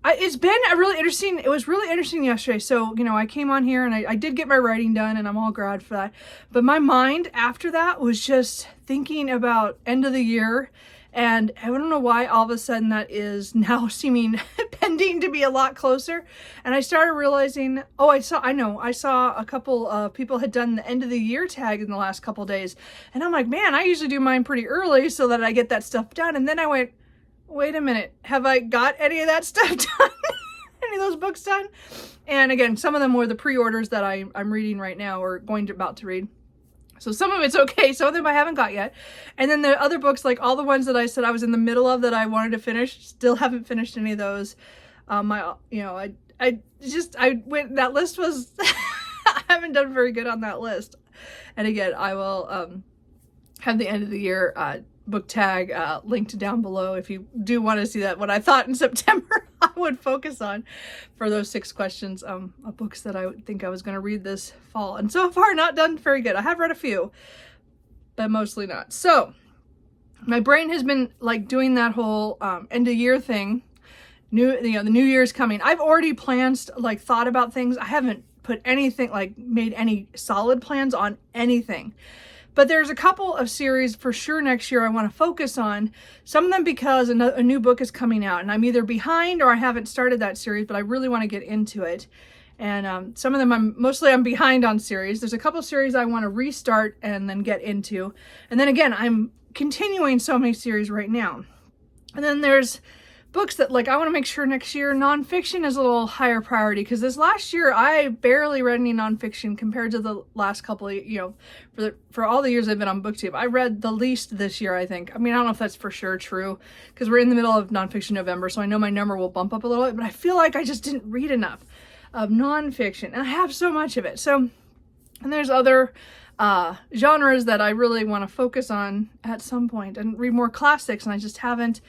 It's been a really interesting, it was really interesting yesterday. So, you know, I came on here and I did get my writing done, and I'm all glad for that. But my mind after that was just thinking about end of the year. And I don't know why all of a sudden that is now seeming pending to be a lot closer. And I started realizing, oh, I saw a couple of people had done the end of the year tag in the last couple of days. And I'm like, man, I usually do mine pretty early so that I get that stuff done. And then I went, wait a minute, have I got any of that stuff done? Any of those books done? And again, some of them were the pre-orders that I'm reading right now, or about to read. So some of it's okay, some of them I haven't got yet. And then the other books, like all the ones that I said I was in the middle of that I wanted to finish, still haven't finished any of those. I went, that list was, I haven't done very good on that list. And again, I will have the end of the year book tag linked down below if you do want to see that, what I thought in September I would focus on for those 6 questions of books that I think I was going to read this fall. And so far, not done very good. I have read a few, but mostly not. So my brain has been like doing that whole end of year thing. The new year's coming. I've already planned, like thought about things. I haven't put anything, like made any solid plans on anything. But there's a couple of series for sure next year I want to focus on. Some of them because a new book is coming out, and I'm either behind or I haven't started that series, but I really want to get into it. And some of them I'm behind on series. There's a couple of series I want to restart and then get into. And then again, I'm continuing so many series right now. And then there's books that, like, I want to make sure next year nonfiction is a little higher priority, because this last year I barely read any nonfiction compared to the last couple of, for all the years I've been on BookTube. I read the least this year, I think. I mean, I don't know if that's for sure true, because we're in the middle of nonfiction November, so I know my number will bump up a little bit, but I feel like I just didn't read enough of nonfiction, and I have so much of it. So, and there's other genres that I really want to focus on at some point and read more classics, and I just haven't.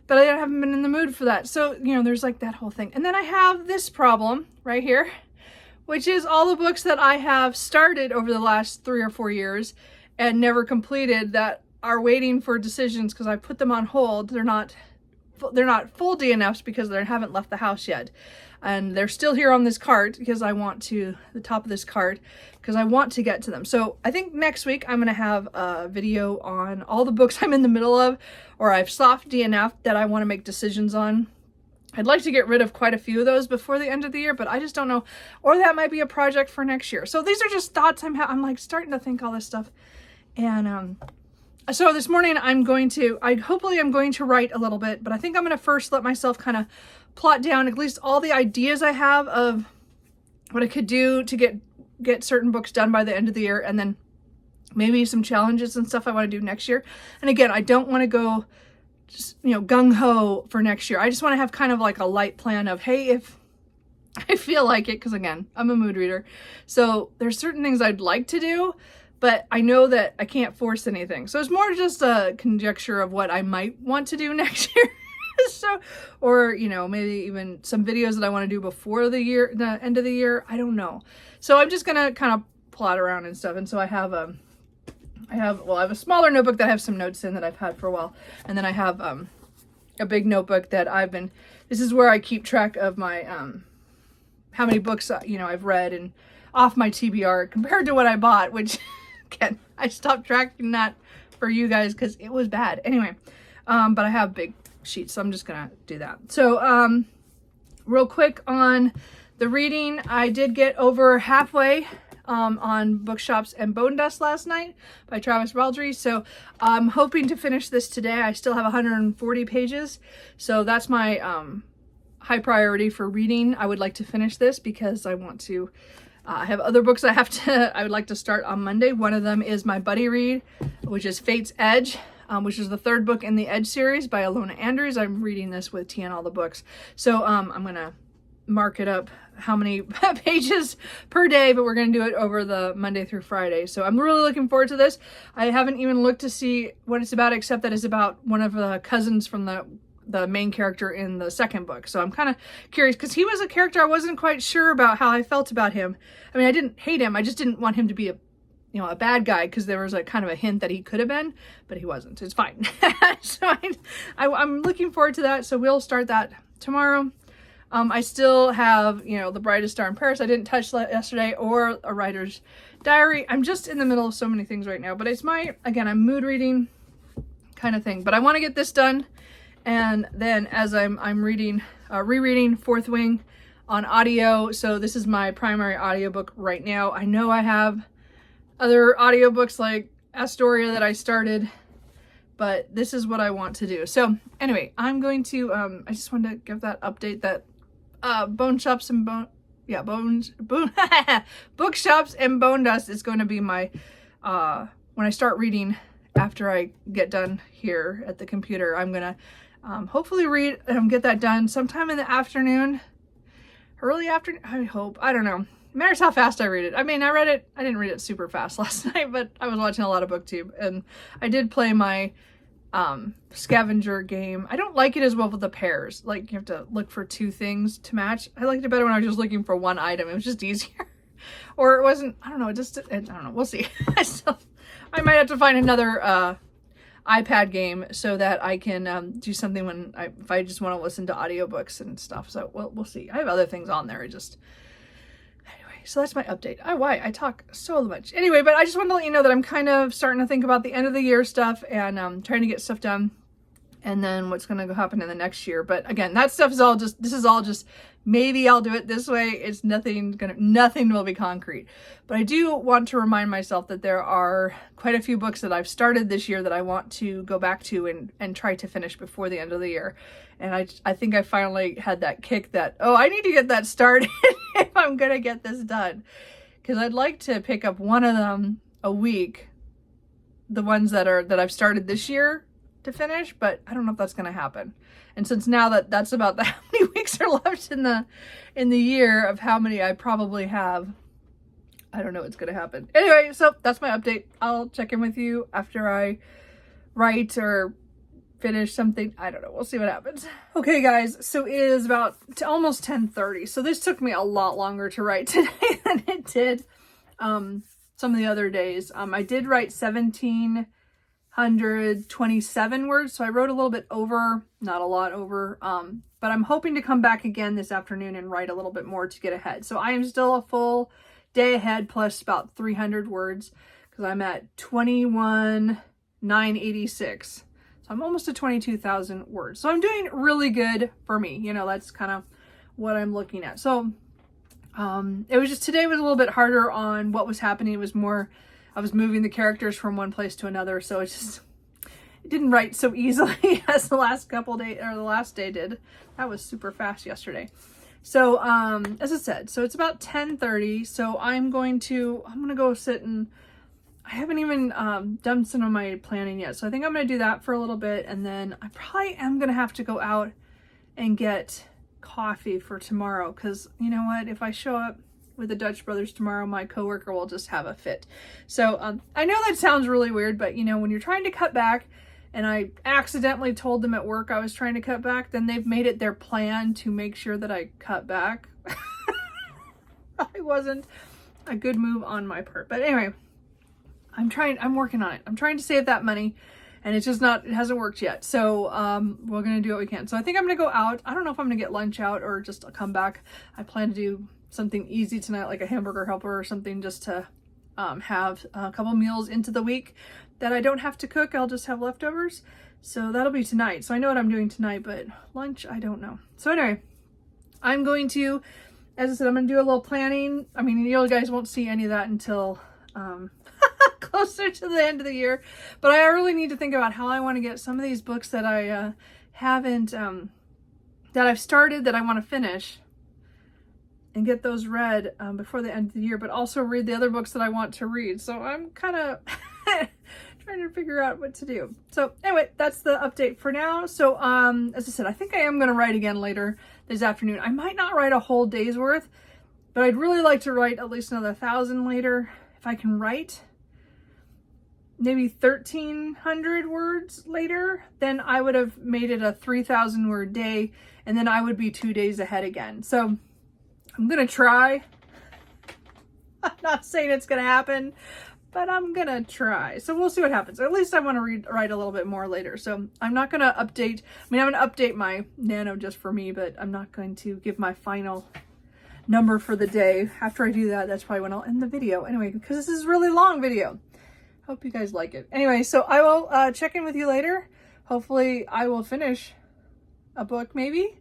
But I haven't been in the mood for that. So, there's like that whole thing. And then I have this problem right here, which is all the books that I have started over the last 3 or 4 years and never completed that are waiting for decisions because I put them on hold. They're not full DNFs because they haven't left the house yet. And they're still here on this cart because I want to, the top of this cart, because I want to get to them. So I think next week I'm going to have a video on all the books I'm in the middle of, or I've soft DNF that I want to make decisions on. I'd like to get rid of quite a few of those before the end of the year, but I just don't know. Or that might be a project for next year. So these are just thoughts I'm like starting to think all this stuff. And so this morning hopefully I'm going to write a little bit, but I think I'm going to first let myself kind of plot down at least all the ideas I have of what I could do to get certain books done by the end of the year, and then maybe some challenges and stuff I want to do next year. And again, I don't want to go just, gung-ho for next year. I just want to have kind of like a light plan of, hey, if I feel like it, because again, I'm a mood reader. So there's certain things I'd like to do, but I know that I can't force anything. So it's more just a conjecture of what I might want to do next year. So, or, maybe even some videos that I want to do before the end of the year. I don't know. So I'm just going to kind of plot around and stuff. And so I have a smaller notebook that I have some notes in that I've had for a while. And then I have a big notebook that this is where I keep track of my, how many books, I've read and off my TBR compared to what I bought, which again, I stopped tracking that for you guys because it was bad. Anyway, but I have big sheets, so I'm just gonna do that. So real quick on the reading, I did get over halfway on Bookshops and Bone Dust last night by Travis Baldree, so I'm hoping to finish this today. I still have 140 pages, so that's my high priority for reading. I would like to finish this because I want to I have other books I would like to start on Monday. One of them is my buddy read, which is Fate's Edge, which is the 3rd book in the Edge series by Alona Andrews. I'm reading this with Tia and all the books. So I'm going to mark it up how many pages per day, but we're going to do it over the Monday through Friday. So I'm really looking forward to this. I haven't even looked to see what it's about, except that it's about one of the cousins from the main character in the 2nd book. So I'm kind of curious because he was a character I wasn't quite sure about how I felt about him. I mean, I didn't hate him. I just didn't want him to be you know, a bad guy, because there was a kind of a hint that he could have been, but he wasn't. It's fine. So I'm looking forward to that. So we'll start that tomorrow. I still have, you know, The Brightest Star in Paris. I didn't touch yesterday, or A Writer's Diary. I'm just in the middle of so many things right now, but it's again, I'm mood reading kind of thing, but I want to get this done. And then as I'm rereading Fourth Wing on audio. So this is my primary audiobook right now. I know I have other audiobooks like Astoria that I started, but this is what I want to do. So anyway, I'm going to, I just wanted to give that update that Bookshops and Bone Dust is going to be my, when I start reading after I get done here at the computer, I'm going to hopefully read and get that done sometime in the afternoon, early afternoon, I hope. I don't know. It matters how fast I read it. I mean, I didn't read it super fast last night, but I was watching a lot of BookTube, and I did play my scavenger game. I don't like it as well with the pairs. Like, you have to look for two things to match. I liked it better when I was just looking for one item. It was just easier. Or it wasn't, I don't know, I don't know. We'll see. I might have to find another iPad game so that I can do something if I just want to listen to audiobooks and stuff. So we'll see. I have other things on there. Anyway, so that's my update. Why I talk so much. Anyway, but I just wanted to let you know that I'm kind of starting to think about the end of the year stuff, and trying to get stuff done, and then what's going to happen in the next year. But again, that stuff is all just, this is all just, maybe I'll do it this way. It's nothing will be concrete. But I do want to remind myself that there are quite a few books that I've started this year that I want to go back to and try to finish before the end of the year. And I think I finally had that kick that, oh, I need to get that started if I'm going to get this done. Because I'd like to pick up one of them a week, the ones that I've started this year to finish, but I don't know if that's going to happen. And since now that's about how many weeks are left in the year of how many I probably have, I don't know what's going to happen. Anyway, so that's my update. I'll check in with you after I write or finish something. I don't know. We'll see what happens. Okay, guys. So it is about almost 10:30. So this took me a lot longer to write today than it did some of the other days. I did write 1,727 words. So I wrote a little bit over, not a lot over. But I'm hoping to come back again this afternoon and write a little bit more to get ahead. So I am still a full day ahead plus about 300 words, because I'm at 21,986. So I'm almost at 22,000 words. So I'm doing really good for me. You know, that's kind of what I'm looking at. So it was just, today was a little bit harder on what was happening. It was more, I was moving the characters from one place to another. So it didn't write so easily as the last couple days, or the last day did. That was super fast yesterday. So, as I said, so it's about 10:30. So I'm going to go sit and, I haven't even done some of my planning yet. So I think I'm going to do that for a little bit. And then I probably am going to have to go out and get coffee for tomorrow. Because you know what? If I show up with the Dutch Brothers tomorrow, my coworker will just have a fit. So I know that sounds really weird, but you know, when you're trying to cut back, and I accidentally told them at work I was trying to cut back, then they've made it their plan to make sure that I cut back. It wasn't a good move on my part. But anyway, I'm working on it. I'm trying to save that money, and it's just it hasn't worked yet. So we're going to do what we can. So I think I'm going to go out. I don't know if I'm going to get lunch out or just come back. I plan to do something easy tonight, like a hamburger helper or something, just to have a couple meals into the week that I don't have to cook. I'll just have leftovers. So that'll be tonight. So I know what I'm doing tonight, but lunch, I don't know. So anyway, I'm going to, as I said, I'm going to do a little planning. I mean, you guys won't see any of that until closer to the end of the year, but I really need to think about how I want to get some of these books that I haven't, that I've started, that I want to finish, and get those read before the end of the year, but also read the other books that I want to read. So I'm kind of trying to figure out what to do. So anyway, that's the update for now. So as I said, I think I am going to write again later this afternoon. I might not write a whole day's worth, but I'd really like to write at least another 1,000 later. If I can write maybe 1,300 words later, then I would have made it a 3,000 word day, and then I would be 2 days ahead again. So I'm going to try. I'm not saying it's going to happen, but I'm gonna try. So we'll see what happens. Or at least I want to write a little bit more later. So I'm not gonna update. I mean, I'm gonna update my Nano just for me, but I'm not going to give my final number for the day. After I do that, that's probably when I'll end the video. Anyway, because this is a really long video. Hope you guys like it. Anyway, so I will check in with you later. Hopefully I will finish a book maybe.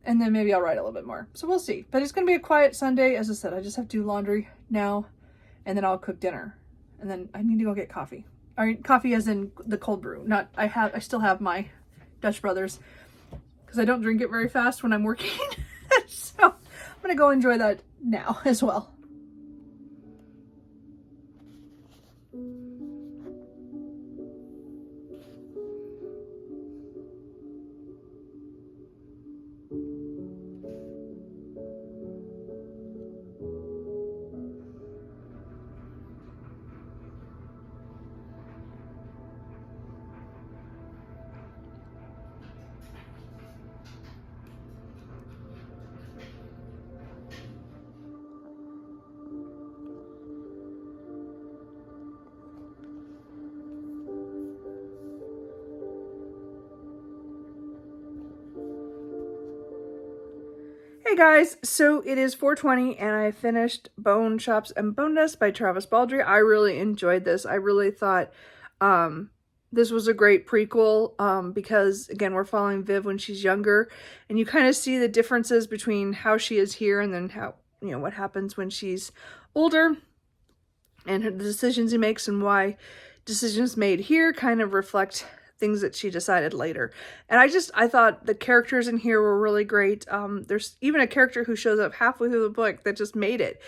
And then maybe I'll write a little bit more. So we'll see. But it's going to be a quiet Sunday. As I said, I just have to do laundry now. And then I'll cook dinner. And then I need to go get coffee. I mean, coffee as in the cold brew. Not, I still have my Dutch Brothers. Because I don't drink it very fast when I'm working. So I'm going to go enjoy that now as well. Hey guys, so it is 4:20 and I finished Bone Chops and Bone Dust by Travis Baldree. I really enjoyed this. I really thought this was a great prequel because, again, we're following Viv when she's younger, and you kind of see the differences between how she is here and then how, you know, what happens when she's older, and the decisions he makes and why decisions made here kind of reflect things that she decided later. And I thought the characters in here were really great. There's even a character who shows up halfway through the book that just made it.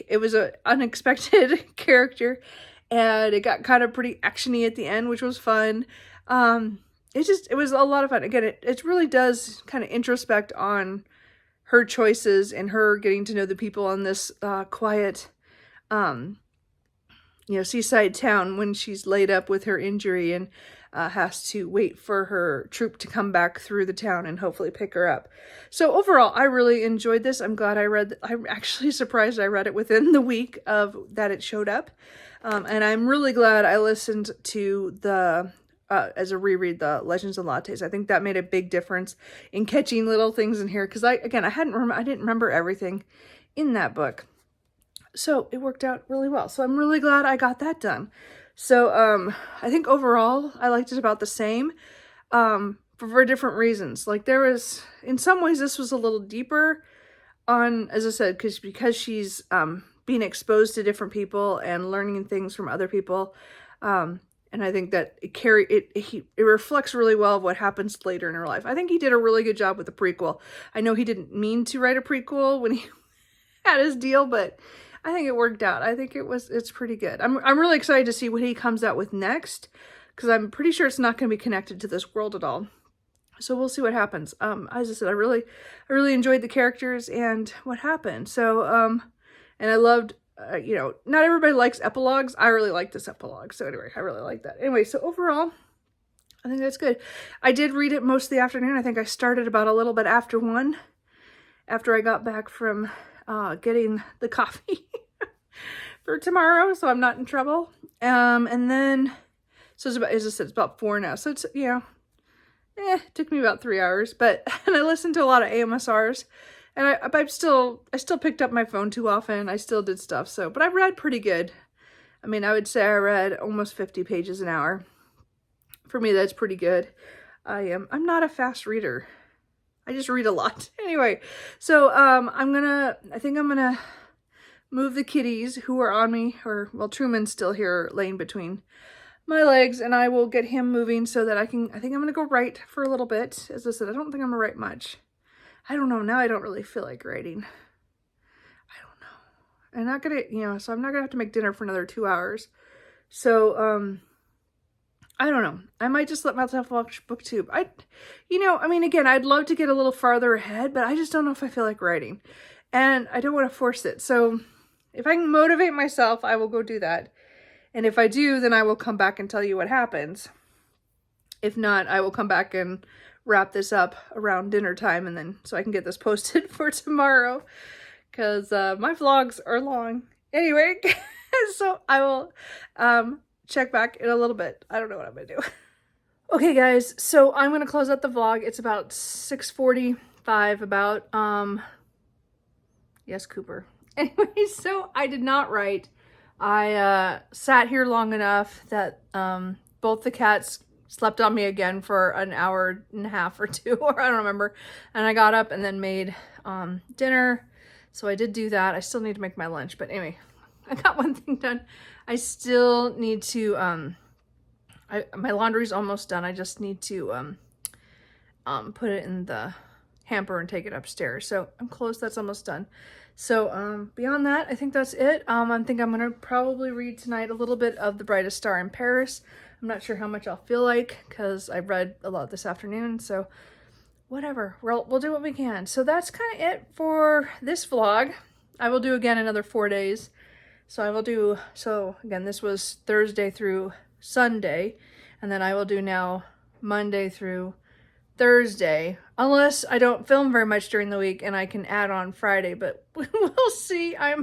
It was an unexpected character, and it got kind of pretty actiony at the end, which was fun. It was a lot of fun. Again, it really does kind of introspect on her choices and her getting to know the people on this quiet seaside town when she's laid up with her injury and has to wait for her troop to come back through the town and hopefully pick her up. So overall, I really enjoyed this. I'm glad I'm actually surprised I read it within the week of that it showed up. And I'm really glad I listened to the, as a reread, the Legends and Lattes. I think that made a big difference in catching little things in here. Because I didn't remember everything in that book. So it worked out really well. So I'm really glad I got that done. So I think overall I liked it about the same for very different reasons. Like in some ways this was a little deeper on, as I said, because she's being exposed to different people and learning things from other people. And I think that it reflects really well of what happens later in her life. I think he did a really good job with the prequel. I know he didn't mean to write a prequel when he had his deal, but I think it worked out. I think it's pretty good. I'm really excited to see what he comes out with next, because I'm pretty sure it's not going to be connected to this world at all. So we'll see what happens. As I said, I really enjoyed the characters and what happened. So and I loved not everybody likes epilogues. I really like this epilogue. So anyway, I really like that. Anyway, so overall, I think that's good. I did read it most of the afternoon. I think I started about a little bit after 1, after I got back from getting the coffee for tomorrow, so I'm not in trouble. And then, so it's about, as I said, it's about 4 now. So it's, it took me about 3 hours, but, and I listened to a lot of AMSRs, and I still picked up my phone too often. I still did stuff, so, but I read pretty good. I mean, I would say I read almost 50 pages an hour. For me, that's pretty good. I'm not a fast reader. I just read a lot. Anyway, so I think I'm gonna move the kitties who are on me, well, Truman's still here laying between my legs, and I will get him moving so that I think I'm gonna go write for a little bit. As I said, I don't think I'm gonna write much. I don't know, now I don't really feel like writing. I don't know. I'm not gonna, so I'm not gonna have to make dinner for another 2 hours. So, I don't know. I might just let myself watch BookTube. Again, I'd love to get a little farther ahead, but I just don't know if I feel like writing. And I don't want to force it. So if I can motivate myself, I will go do that. And if I do, then I will come back and tell you what happens. If not, I will come back and wrap this up around dinner time, and then so I can get this posted for tomorrow. Because my vlogs are long. Anyway, So I will check back in a little bit. I don't know what I'm gonna do. Okay guys, so I'm gonna close out the vlog. It's about 6:45 about, yes, Cooper. Anyway, so I did not write. I sat here long enough that both the cats slept on me again for an hour and a half or two, or I don't remember. And I got up and then made dinner. So I did do that. I still need to make my lunch, but anyway, I got one thing done. I still need to, my laundry's almost done. I just need to put it in the hamper and take it upstairs. So I'm close. That's almost done. So beyond that, I think that's it. I think I'm gonna probably read tonight a little bit of The Brightest Star in Paris. I'm not sure how much I'll feel like because I read a lot this afternoon. So whatever, we'll do what we can. So that's kind of it for this vlog. I will do again another 4 days. So I will do, so again, this was Thursday through Sunday, and then I will do now Monday through Thursday, unless I don't film very much during the week and I can add on Friday, but we'll see. I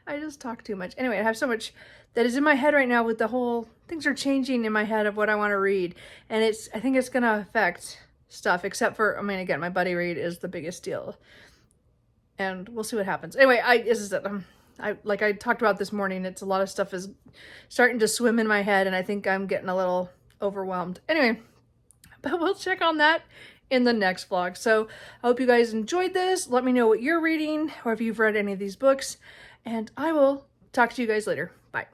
just talk too much. Anyway, I have so much that is in my head right now with the whole, things are changing in my head of what I want to read, and I think it's going to affect stuff, except for, I mean, again, my buddy read is the biggest deal, and we'll see what happens. Anyway, this is it. Like I talked about this morning, it's a lot of stuff is starting to swim in my head, and I think I'm getting a little overwhelmed. Anyway, but we'll check on that in the next vlog. So I hope you guys enjoyed this. Let me know what you're reading or if you've read any of these books, and I will talk to you guys later. Bye.